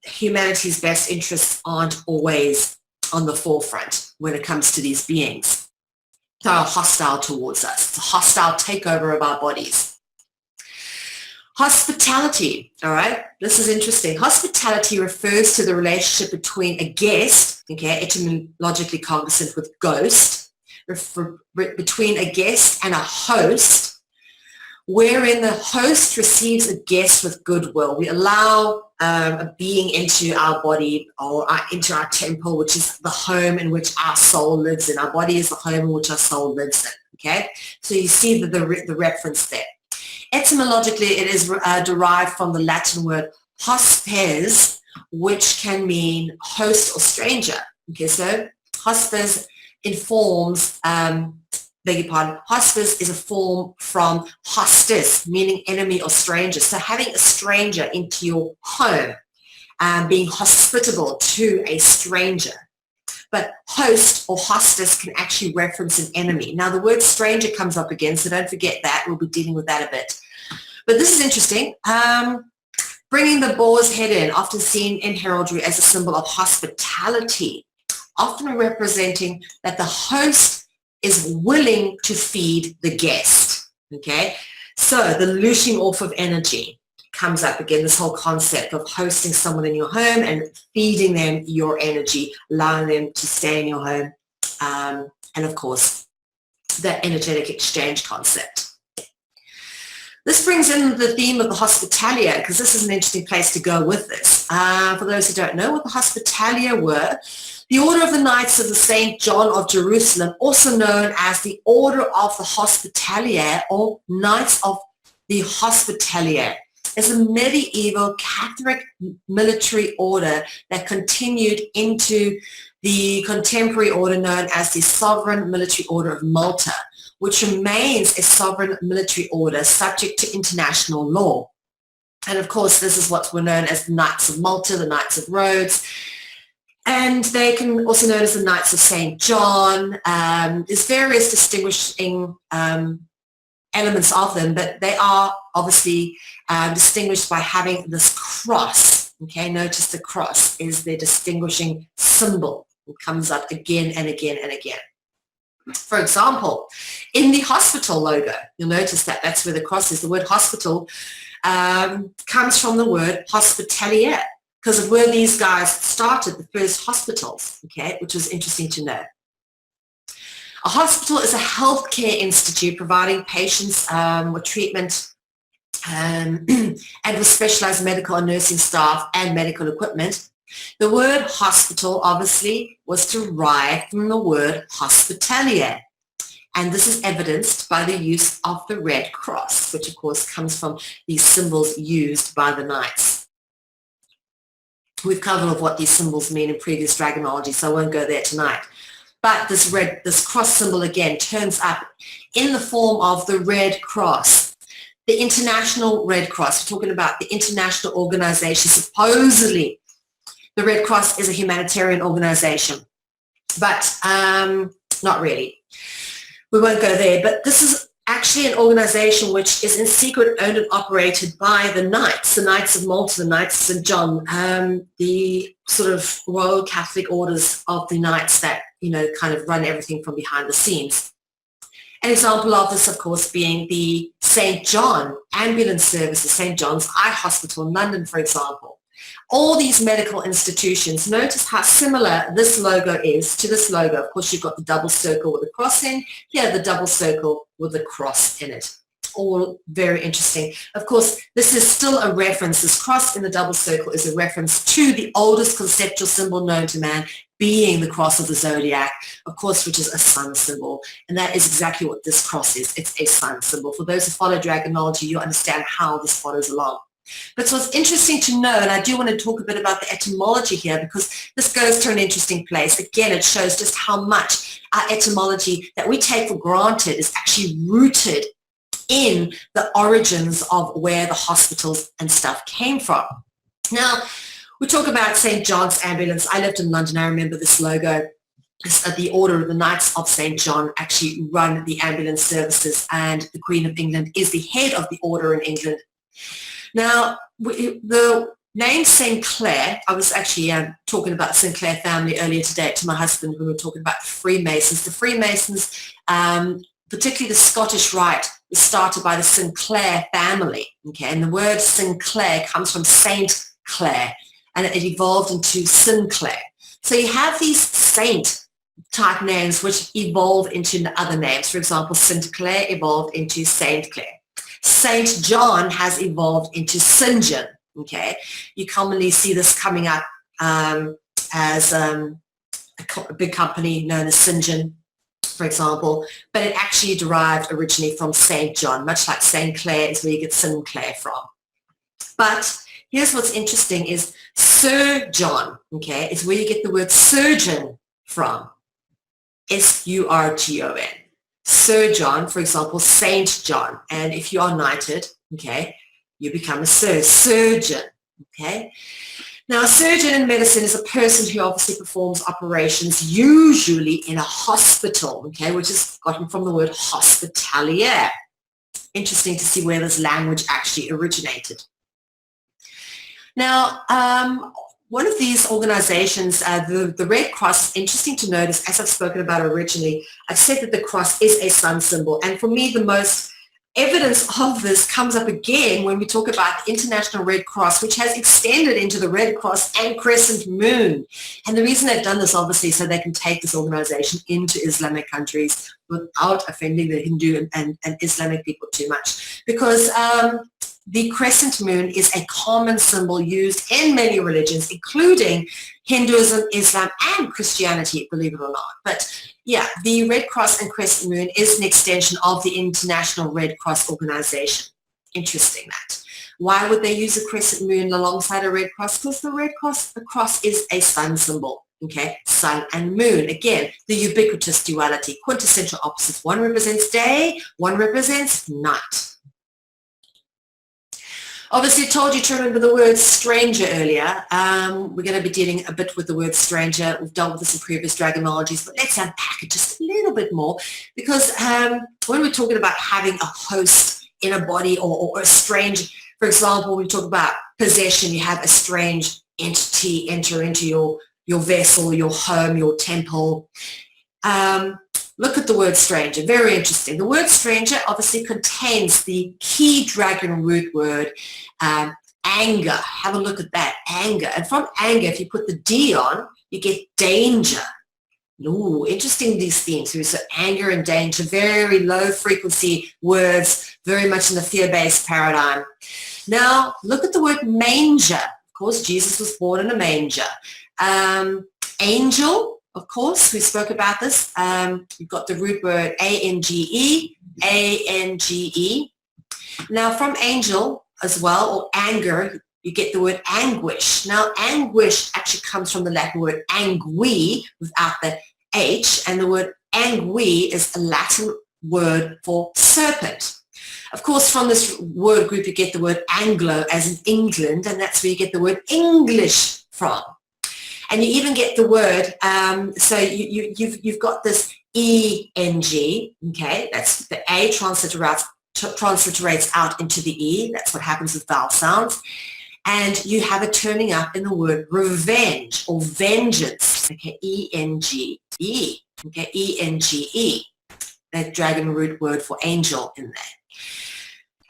humanity's best interests aren't always on the forefront when it comes to these beings. They are hostile towards us. It's a hostile takeover of our bodies. Hospitality, all right? This is interesting. Hospitality refers to the relationship between a guest, okay, etymologically cognizant with ghost, between a guest and a host, wherein the host receives a guest with goodwill. We allow a being into our body or into our temple, which is the home in which our soul lives in. Our body is the home in which our soul lives in, okay? So you see the reference there. Etymologically, it is derived from the Latin word hospes, which can mean host or stranger. Okay, so hospes informs, beg your pardon, hospes is a form from hostis, meaning enemy or stranger. So having a stranger into your home, being hospitable to a stranger. But host or hostis can actually reference an enemy. Now the word stranger comes up again, so don't forget that. We'll be dealing with that a bit. But this is interesting. Bringing the boar's head in, often seen in heraldry as a symbol of hospitality, often representing that the host is willing to feed the guest. Okay, so the looshing off of energy comes up again, this whole concept of hosting someone in your home and feeding them your energy, allowing them to stay in your home, and of course that energetic exchange concept. This brings in the theme of the Hospitalia, because this is an interesting place to go with this. For those who don't know what the Hospitalia were, the Order of the Knights of the St. John of Jerusalem, also known as the Order of the Hospitalia or Knights of the Hospitalia, is a medieval Catholic military order that continued into the contemporary order known as the Sovereign Military Order of Malta, which remains a sovereign military order subject to international law. And of course, this is what were known as the Knights of Malta, the Knights of Rhodes, and they can also known as the Knights of St. John. There's various distinguishing elements of them, but they are obviously distinguished by having this cross. Okay, notice the cross is their distinguishing symbol. It comes up again and again and again. For example, in the hospital logo, you'll notice that that's where the cross is. The word hospital comes from the word hospitalier, because of where these guys started, the first hospitals, okay, which was interesting to know. A hospital is a healthcare institute providing patients with treatment and with specialized medical and nursing staff and medical equipment. The word hospital obviously was derived from the word hospitalier, and this is evidenced by the use of the red cross, which of course comes from these symbols used by the knights. We've covered what these symbols mean in previous dragonology, so I won't go there tonight. But this cross symbol again turns up in the form of the red cross. The International Red Cross, we're talking about the international organization. Supposedly the Red Cross is a humanitarian organization, but not really. We won't go there, but this is actually an organization which is in secret owned and operated by the Knights of Malta, the Knights of St. John, the sort of Royal Catholic orders of the Knights that, you know, kind of run everything from behind the scenes. An example of this, of course, being the St. John ambulance services, St. John's Eye Hospital in London, for example. All these medical institutions, notice how similar this logo is to this logo. Of course, you've got the double circle with the cross in, here the double circle with the cross in it. All very interesting. Of course, this is still a reference. This cross in the double circle is a reference to the oldest conceptual symbol known to man, being the cross of the zodiac, of course, which is a sun symbol. And that is exactly what this cross is. It's a sun symbol. For those who follow dragonology, you'll understand how this follows along. But so it's interesting to know, and I do want to talk a bit about the etymology here because this goes to an interesting place. Again, it shows just how much our etymology that we take for granted is actually rooted in the origins of where the hospitals and stuff came from. Now, we talk about St. John's Ambulance. I lived in London. I remember this logo. The Order of the Knights of St. John actually run the ambulance services, and the Queen of England is the head of the order in England. Now, the name St. Clair, I was actually talking about Sinclair family earlier today to my husband when we were talking about the Freemasons. The Freemasons, particularly the Scottish Rite, was started by the Sinclair family, okay? And the word Sinclair comes from Saint Clair, and it evolved into Sinclair. So you have these saint type names which evolve into other names. For example, St. Clair evolved into Saint Clair. St. John has evolved into St. John, okay? You commonly see this coming up as a big company known as St. John, for example, but it actually derived originally from St. John, much like St. Clair is where you get St. Clair from. But here's what's interesting is Sir John, okay, is where you get the word surgeon from, S-U-R-G-O-N. Sir John, for example, Saint John, and if you are knighted, okay, you become a surgeon, okay. Now, a surgeon in medicine is a person who obviously performs operations usually in a hospital, okay, which is gotten from the word hospitalier. Interesting to see where this language actually originated. Now, one of these organizations, the Red Cross, interesting to notice, as I've spoken about originally, I've said that the cross is a sun symbol. And for me, the most evidence of this comes up again when we talk about the International Red Cross, which has extended into the Red Cross and Crescent Moon. And the reason they've done this, obviously, so they can take this organization into Islamic countries without offending the Hindu and Islamic people too much. Because the crescent moon is a common symbol used in many religions, including Hinduism, Islam, and Christianity, believe it or not. But yeah, the Red Cross and Crescent Moon is an extension of the International Red Cross organization. Interesting that. Why would they use a crescent moon alongside a Red Cross? Because the cross is a sun symbol. Okay, sun and moon. Again, the ubiquitous duality, quintessential opposites. One represents day, one represents night. Obviously, I told you to remember the word stranger earlier. We're going to be dealing a bit with the word stranger. We've dealt with this in previous dragonologies, but let's unpack it just a little bit more, because when we're talking about having a host in a body or a strange, for example, we talk about possession, you have a strange entity enter into your vessel, your home, your temple. Look at the word stranger, very interesting. The word stranger obviously contains the key dragon root word, anger. Have a look at that, anger. And from anger, if you put the D on, you get danger. Ooh, interesting, these themes. So anger and danger, very low frequency words, very much in the fear-based paradigm. Now, look at the word manger. Of course, Jesus was born in a manger. Angel. Of course, we spoke about this. You've got the root word A-N-G-E, A-N-G-E. Now, from angel as well, or anger, you get the word anguish. Now, anguish actually comes from the Latin word angui, without the H, and the word angui is a Latin word for serpent. Of course, from this word group, you get the word Anglo, as in England, and that's where you get the word English from. And you even get the word, so you've got this E-N-G, okay, that's the A transliterates out into the E, that's what happens with vowel sounds, and you have it turning up in the word revenge or vengeance, okay, E-N-G-E, okay, E-N-G-E, that dragon root word for angel in there.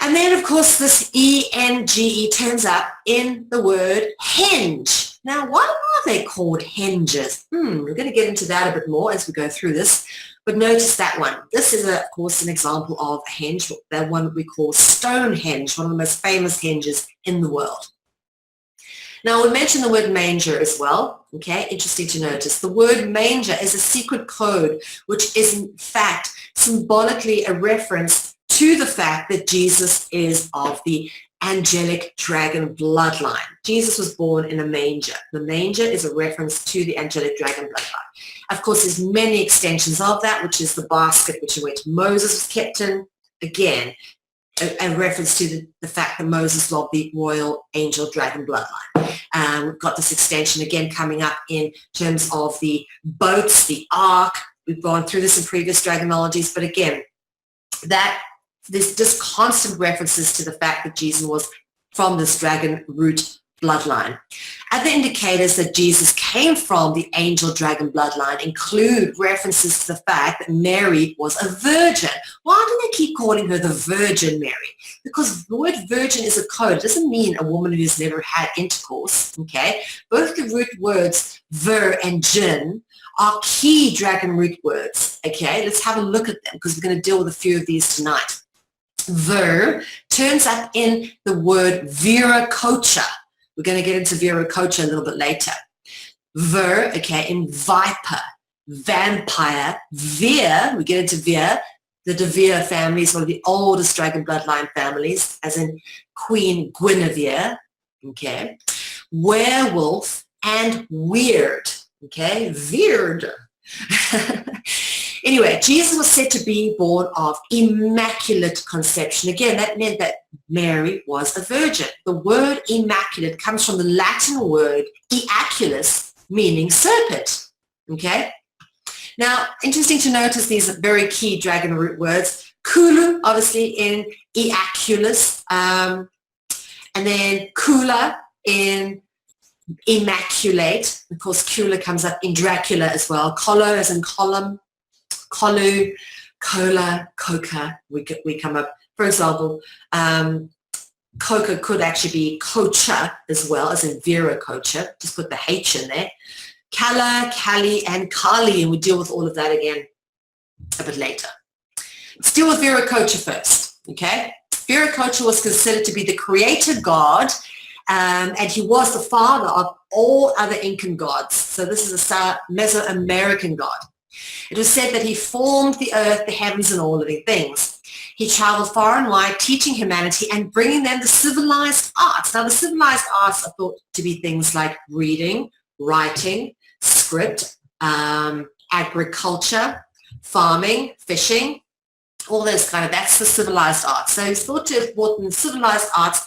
And then, of course, this E-N-G-E turns up in the word henge. Now, why are they called henges? We're going to get into that a bit more as we go through this. But notice that one. This is, of course, an example of a henge, that one we call Stonehenge, one of the most famous henges in the world. Now, we mentioned the word manger as well. Okay, interesting to notice. The word manger is a secret code, which is, in fact, symbolically a reference to the fact that Jesus is of the angelic dragon bloodline. Jesus was born in a manger. The manger is a reference to the angelic dragon bloodline. Of course, there's many extensions of that, which is the basket which Moses was kept in. Again, a reference to the fact that Moses loved the royal angel dragon bloodline. We've got this extension again coming up in terms of the boats, the ark. We've gone through this in previous dragonologies, but again, that there's just constant references to the fact that Jesus was from this dragon root bloodline. Other indicators that Jesus came from the angel dragon bloodline include references to the fact that Mary was a virgin. Why do they keep calling her the Virgin Mary? Because the word virgin is a code. It doesn't mean a woman who's never had intercourse, okay? Both the root words ver and jin are key dragon root words, okay? Let's have a look at them because we're going to deal with a few of these tonight. Ver turns up in the word viracocha. We're going to get into viracocha a little bit later. Ver, okay, in viper, vampire, veer, we get into veer. The De Vere family is one of the oldest dragon bloodline families, as in Queen Guinevere, okay? Werewolf and weird, okay? Weird. Anyway, Jesus was said to be born of immaculate conception. Again, that meant that Mary was a virgin. The word immaculate comes from the Latin word eaculus, meaning serpent. Okay? Now, interesting to notice these are very key dragon root words. Kulu, obviously, in eaculus, and then kula in immaculate. Of course, kula comes up in Dracula as well. Kolo as in column. Kolu, cola, coca, we come up, for example, coca could actually be kocha as well, as in viracocha, just put the H in there. Kala, Kali, and Kali, and we deal with all of that again a bit later. Let's deal with viracocha first, okay? Viracocha was considered to be the creator god, and he was the father of all other Incan gods. So this is a Mesoamerican god. It was said that he formed the earth, the heavens, and all living things. He traveled far and wide, teaching humanity and bringing them the civilized arts. Now, the civilized arts are thought to be things like reading, writing, script, agriculture, farming, fishing, all those that's the civilized arts. So he's thought to have brought in civilized arts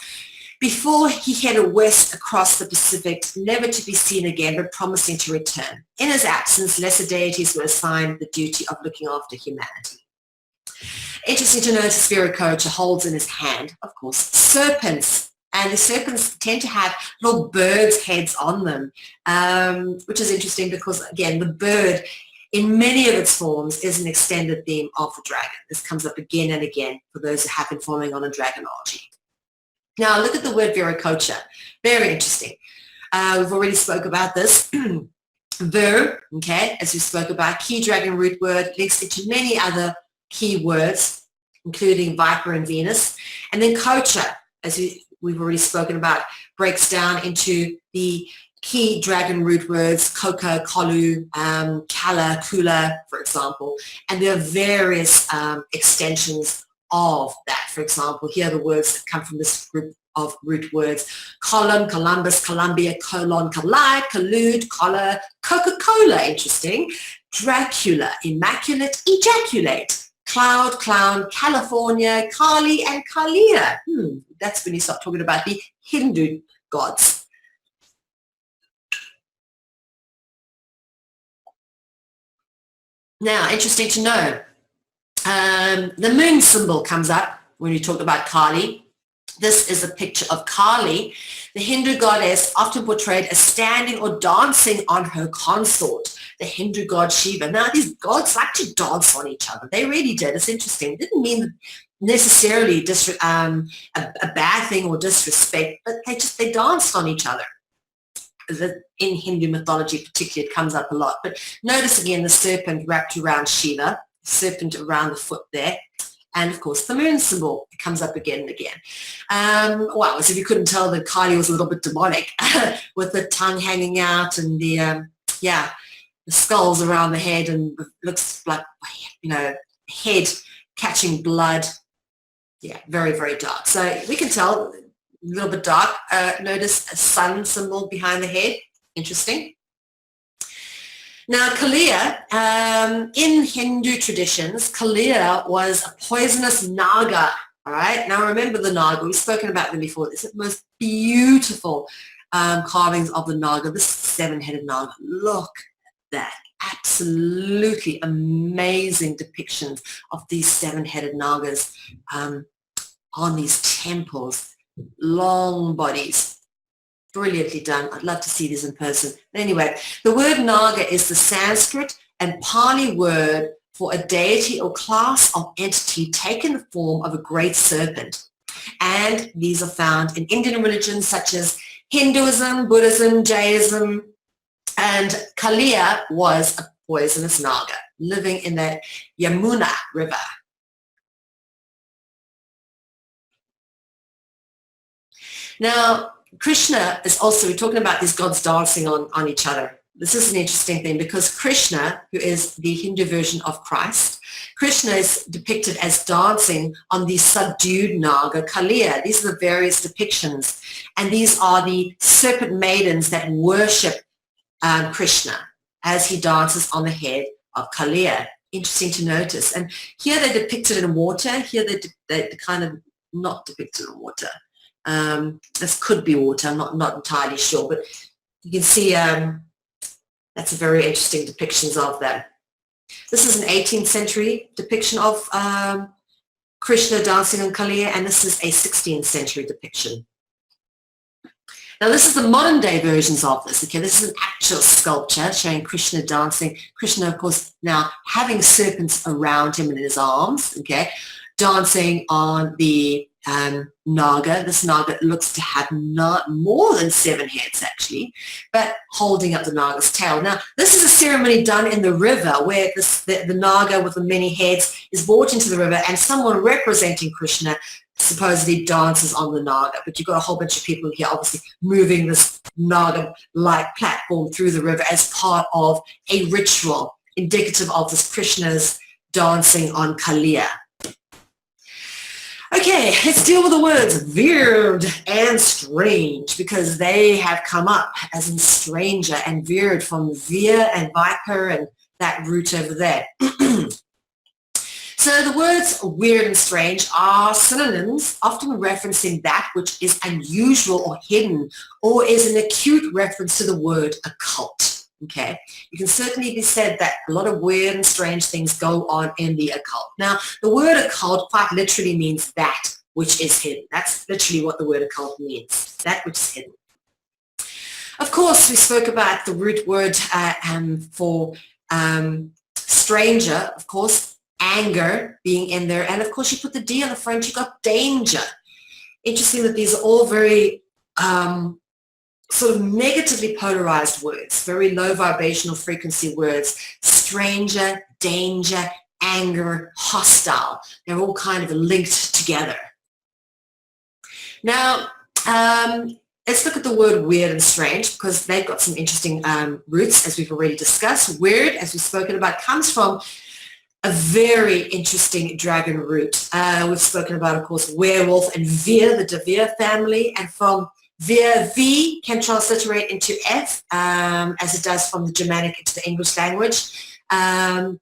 before he headed west across the Pacific, never to be seen again, but promising to return. In his absence, lesser deities were assigned the duty of looking after humanity. Interesting to notice Viracocha holds in his hand, of course, serpents. And the serpents tend to have little birds' heads on them, which is interesting because, again, the bird, in many of its forms, is an extended theme of the dragon. This comes up again and again for those who have been following on a dragonology. Now, look at the word viracocha. Very interesting. We've already spoke about this. Ver, okay, as we spoke about, key dragon root word, links into many other key words, including viper and Venus. And then kocha, as we've already spoken about, breaks down into the key dragon root words, coca, kolu, kala, kula, for example. And there are various extensions of that. For example, here are the words that come from this group of root words: column, Columbus, Columbia, colon, collide, collude, collar, Coca-Cola, interesting, Dracula, immaculate, ejaculate, cloud, clown, California, Kali, and Kalia. That's when you start talking about the Hindu gods. Now, interesting to know, the moon symbol comes up when you talk about Kali. This is a picture of Kali, the Hindu goddess, often portrayed as standing or dancing on her consort, the Hindu god Shiva. Now, these gods like to dance on each other. They really did. It's interesting. It didn't mean necessarily a bad thing or disrespect, but they danced on each other. In Hindu mythology particularly, it comes up a lot. But notice again the serpent wrapped around Shiva, serpent around the foot there. And of course the moon symbol comes up again and again. Wow, as if you couldn't tell that Kali was a little bit demonic with the tongue hanging out and the skulls around the head, and looks like, head catching blood. Yeah, very, very dark. So we can tell little bit dark. Notice a sun symbol behind the head. Interesting. Now, Kalia, in Hindu traditions, Kalia was a poisonous naga. All right. Now, remember the naga. We've spoken about them before. This is the most beautiful carvings of the naga. This seven-headed naga. Look at that. Absolutely amazing depictions of these seven-headed nagas on these temples. Long bodies. Brilliantly done. I'd love to see these in person. Anyway, the word naga is the Sanskrit and Pali word for a deity or class of entity taking the form of a great serpent. And these are found in Indian religions such as Hinduism, Buddhism, Jainism, and Kalia was a poisonous naga living in the Yamuna River. Now, Krishna is also, we're talking about these gods dancing on each other. This is an interesting thing because Krishna, who is the Hindu version of Christ, Krishna is depicted as dancing on the subdued naga Kalia. These are the various depictions. And these are the serpent maidens that worship Krishna as he dances on the head of Kalia. Interesting to notice. And here they're depicted in water. Here they're kind of not depicted in water. This could be water. I'm not entirely sure, but you can see that's a very interesting depictions of them. This is an 18th century depiction of Krishna dancing on Kalia, and this is a 16th century depiction. Now, this is the modern day versions of this. Okay, this is an actual sculpture showing Krishna dancing. Krishna, of course, now having serpents around him in his arms, okay, dancing on the naga. This naga looks to have not more than 7 heads, actually, but holding up the naga's tail. Now, this is a ceremony done in the river where the naga with the many heads is brought into the river, and someone representing Krishna supposedly dances on the naga, but you've got a whole bunch of people here obviously moving this naga-like platform through the river as part of a ritual indicative of this Krishna's dancing on Kalia. Okay, let's deal with the words weird and strange because they have come up as in stranger and weird from veer and viper and that root over there. So the words weird and strange are synonyms, often referencing that which is unusual or hidden, or is an acute reference to the word occult. Okay, you can certainly be said that a lot of weird and strange things go on in the occult. Now, the word occult quite literally means that which is hidden. That's literally what the word occult means, that which is hidden. Of course, we spoke about the root word for stranger, of course, anger being in there, and of course you put the D on the front, you got danger. Interesting that these are all very sort of negatively polarized words, very low vibrational frequency words. Stranger, danger, anger, hostile. They're all kind of linked together. Now, let's look at the word weird and strange because they've got some interesting roots, as we've already discussed. Weird, as we've spoken about, comes from a very interesting dragon root. We've spoken about, of course, werewolf and veer, the De Veer family, and from veer, V can transliterate into F, as it does from the Germanic into the English language,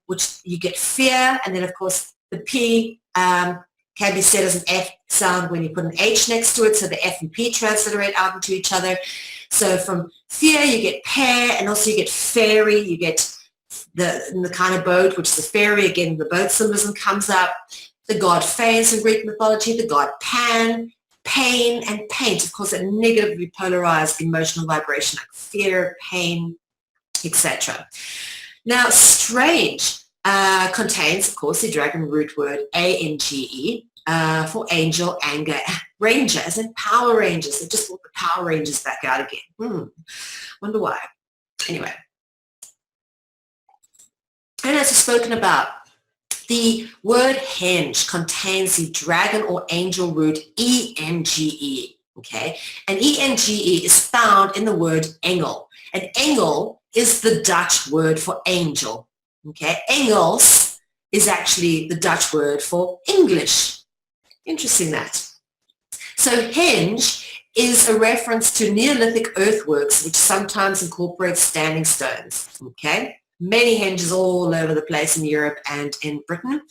which you get fear, and then, of course, the P can be said as an F sound when you put an H next to it, so the F and P transliterate out into each other. So from fear, you get pair, and also you get fairy, you get the kind of boat, which is the fairy. Again, the boat symbolism comes up. The god Phaeus in Greek mythology, the god Pan, pain, and paint. Of course, a negatively polarized emotional vibration like fear, pain, etc. Now, strange contains, of course, the dragon root word A-N-G-E for angel, anger, ranger, as in Power Rangers. They just brought the Power Rangers back out again. Wonder why. Anyway. And as we've spoken about, the word henge contains the dragon or angel root E-N-G-E, okay? And E-N-G-E is found in the word engel. And engel is the Dutch word for angel, okay? Engels is actually the Dutch word for English. Interesting that. So henge is a reference to Neolithic earthworks, which sometimes incorporate standing stones. Okay, many henges all over the place in Europe and in Britain.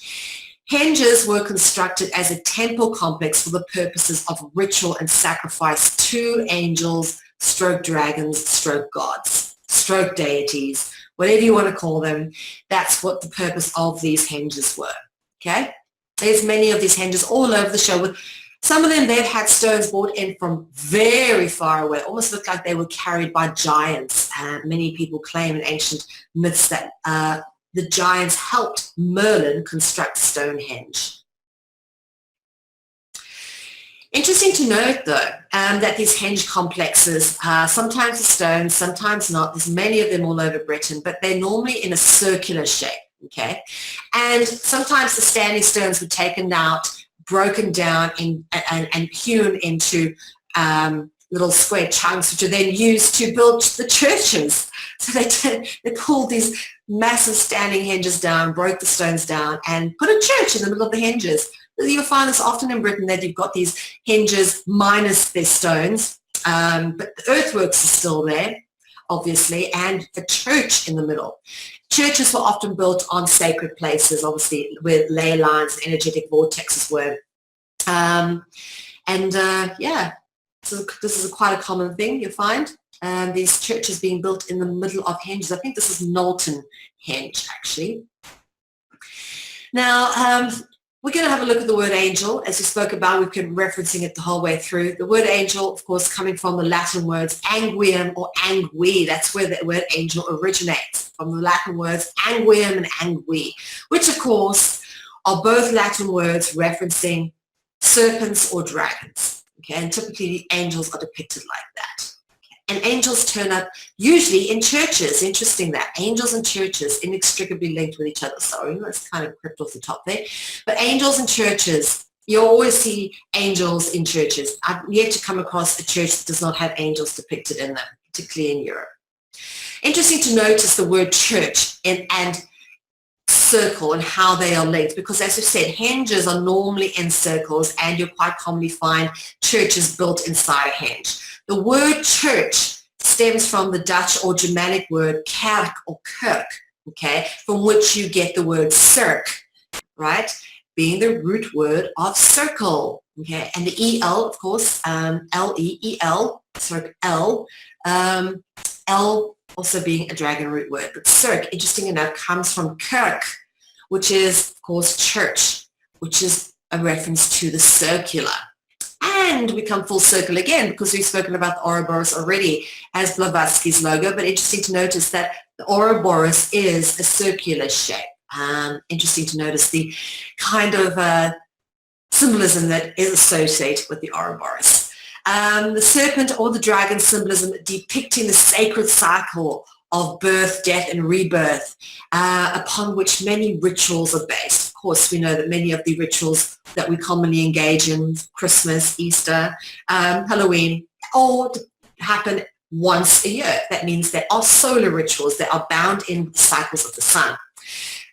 Henges were constructed as a temple complex for the purposes of ritual and sacrifice to angels, stroke dragons, stroke gods, stroke deities, whatever you want to call them. That's what the purpose of these henges were. Okay, there's many of these henges all over the show. With some of them, they've had stones brought in from very far away, almost looked like they were carried by giants. Many people claim in ancient myths that the giants helped Merlin construct Stonehenge. Interesting to note, though, that these henge complexes, sometimes are stones, sometimes not. There's many of them all over Britain, but they're normally in a circular shape, okay? And sometimes the standing stones were taken out, broken down and hewn into little square chunks, which are then used to build the churches. So they pulled these massive standing henges down, broke the stones down, and put a church in the middle of the henges. You'll find this often in Britain, that you've got these henges minus their stones, but the earthworks are still there, obviously, and a church in the middle. Churches were often built on sacred places, obviously, where ley lines, energetic vortexes were. Yeah, so this is quite a common thing you'll find. These churches being built in the middle of henges. I think this is Knowlton Henge, actually. Now, we're going to have a look at the word angel. As we spoke about, we've been referencing it the whole way through. The word angel, of course, coming from the Latin words anguium or angui. That's where the word angel originates, from the Latin words anguium and angui, which, of course, are both Latin words referencing serpents or dragons. Okay, and typically the angels are depicted like that. And angels turn up usually in churches. Interesting that. Angels and churches inextricably linked with each other. Sorry, that's kind of crept off the top there. But angels and churches, you always see angels in churches. I've yet to come across a church that does not have angels depicted in them, particularly in Europe. Interesting to notice the word church and circle and how they are linked, because as I said, henges are normally in circles, and you'll quite commonly find churches built inside a henge. The word church stems from the Dutch or Germanic word kerk or kirk, okay, from which you get the word cirque, right, being the root word of circle, okay, and the EL, of course, L-E-E-L, cirque L, L also being a dragon root word, but cirque, interesting enough, comes from kirk, which is, of course, church, which is a reference to the circular. And we come full circle again, because we've spoken about the Ouroboros already as Blavatsky's logo, but interesting to notice that the Ouroboros is a circular shape. Interesting to notice the kind of symbolism that is associated with the Ouroboros. The serpent or the dragon symbolism depicting the sacred cycle of birth, death, and rebirth, upon which many rituals are based. Of course, we know that many of the rituals that we commonly engage in, Christmas, Easter, Halloween, all happen once a year. That means they are solar rituals. They are bound in the cycles of the sun.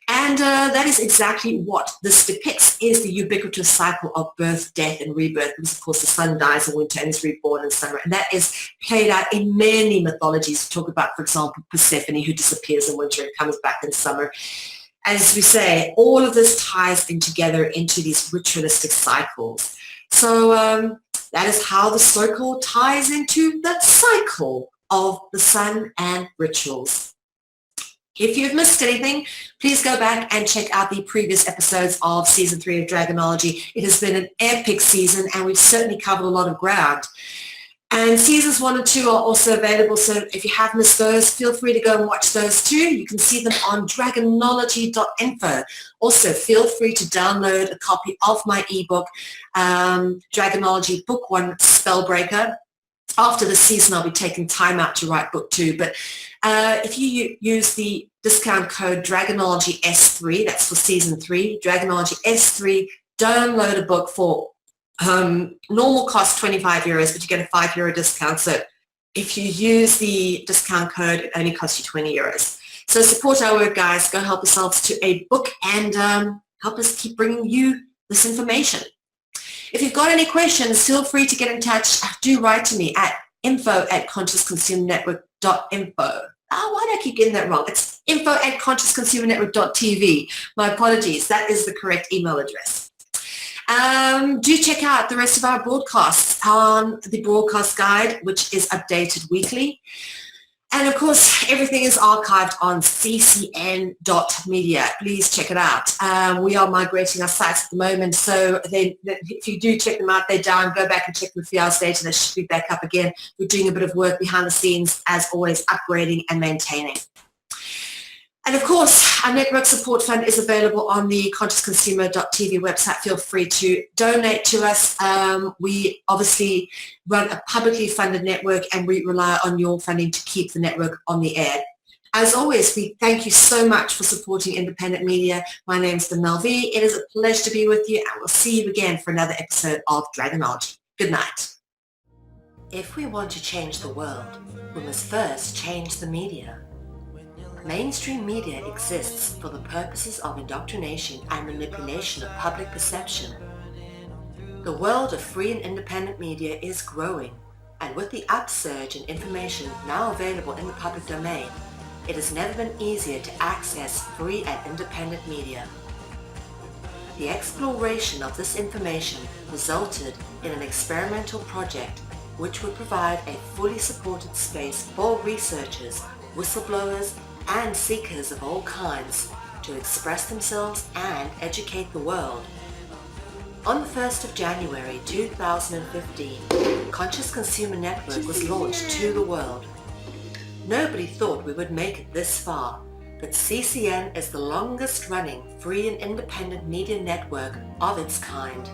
And that is exactly what this depicts, is the ubiquitous cycle of birth, death, and rebirth, because, of course, the sun dies in winter and is reborn in summer. And that is played out in many mythologies. We talk about, for example, Persephone, who disappears in winter and comes back in summer. As we say, all of this ties in together into these ritualistic cycles. So that is how the circle ties into the cycle of the sun and rituals. If you've missed anything, please go back and check out the previous episodes of Season 3 of Dragonology. It has been an epic season, and we've certainly covered a lot of ground. And Seasons 1 and 2 are also available, so if you have missed those, feel free to go and watch those too. You can see them on dragonology.info. Also, feel free to download a copy of my ebook, Dragonology Book 1 Spellbreaker. After the season, I'll be taking time out to write book 2, but if you use the discount code Dragonology S3, that's for season 3, Dragonology S3, download a book for normal cost €25, but you get a €5 discount. So if you use the discount code, it only costs you €20. So support our work, guys. Go help yourselves to a book and help us keep bringing you this information. If you've got any questions, feel free to get in touch. Do write to me at info@consciousconsumerNetwork.info. Why do I keep getting that wrong? It's info@consciousconsumerNetwork.tv. My apologies. That is the correct email address. Do check out the rest of our broadcasts on the broadcast guide, which is updated weekly. And of course, everything is archived on ccn.media. Please check it out. We are migrating our sites at the moment, so if you do check them out, they're down. Go back and check them a few hours later. They should be back up again. We're doing a bit of work behind the scenes, as always, upgrading and maintaining. And of course, our network support fund is available on the consciousconsumer.tv website. Feel free to donate to us. We obviously run a publicly funded network, and we rely on your funding to keep the network on the air. As always, we thank you so much for supporting independent media. My name's Mel Ve. It is a pleasure to be with you, and we'll see you again for another episode of Dragonology. Good night. If we want to change the world, we must first change the media. Mainstream media exists for the purposes of indoctrination and manipulation of public perception. The world of free and independent media is growing, and with the upsurge in information now available in the public domain, it has never been easier to access free and independent media. The exploration of this information resulted in an experimental project which would provide a fully supported space for researchers, whistleblowers, and seekers of all kinds to express themselves and educate the world. On the 1st of January 2015, Conscious Consumer Network was launched to the world. Nobody thought we would make it this far, but CCN is the longest running free and independent media network of its kind.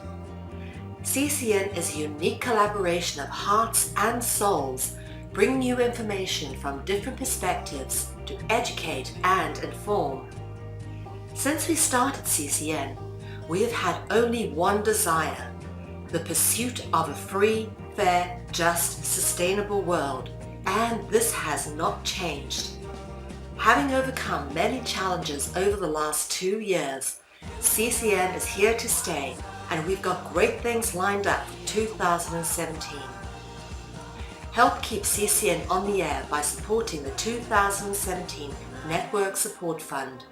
CCN is a unique collaboration of hearts and souls, bringing you information from different perspectives to educate and inform. Since we started CCN, we have had only one desire: the pursuit of a free, fair, just, sustainable world, and this has not changed. Having overcome many challenges over the last 2 years, CCN is here to stay, and we've got great things lined up for 2017. Help keep CCN on the air by supporting the 2017 Network Support Fund.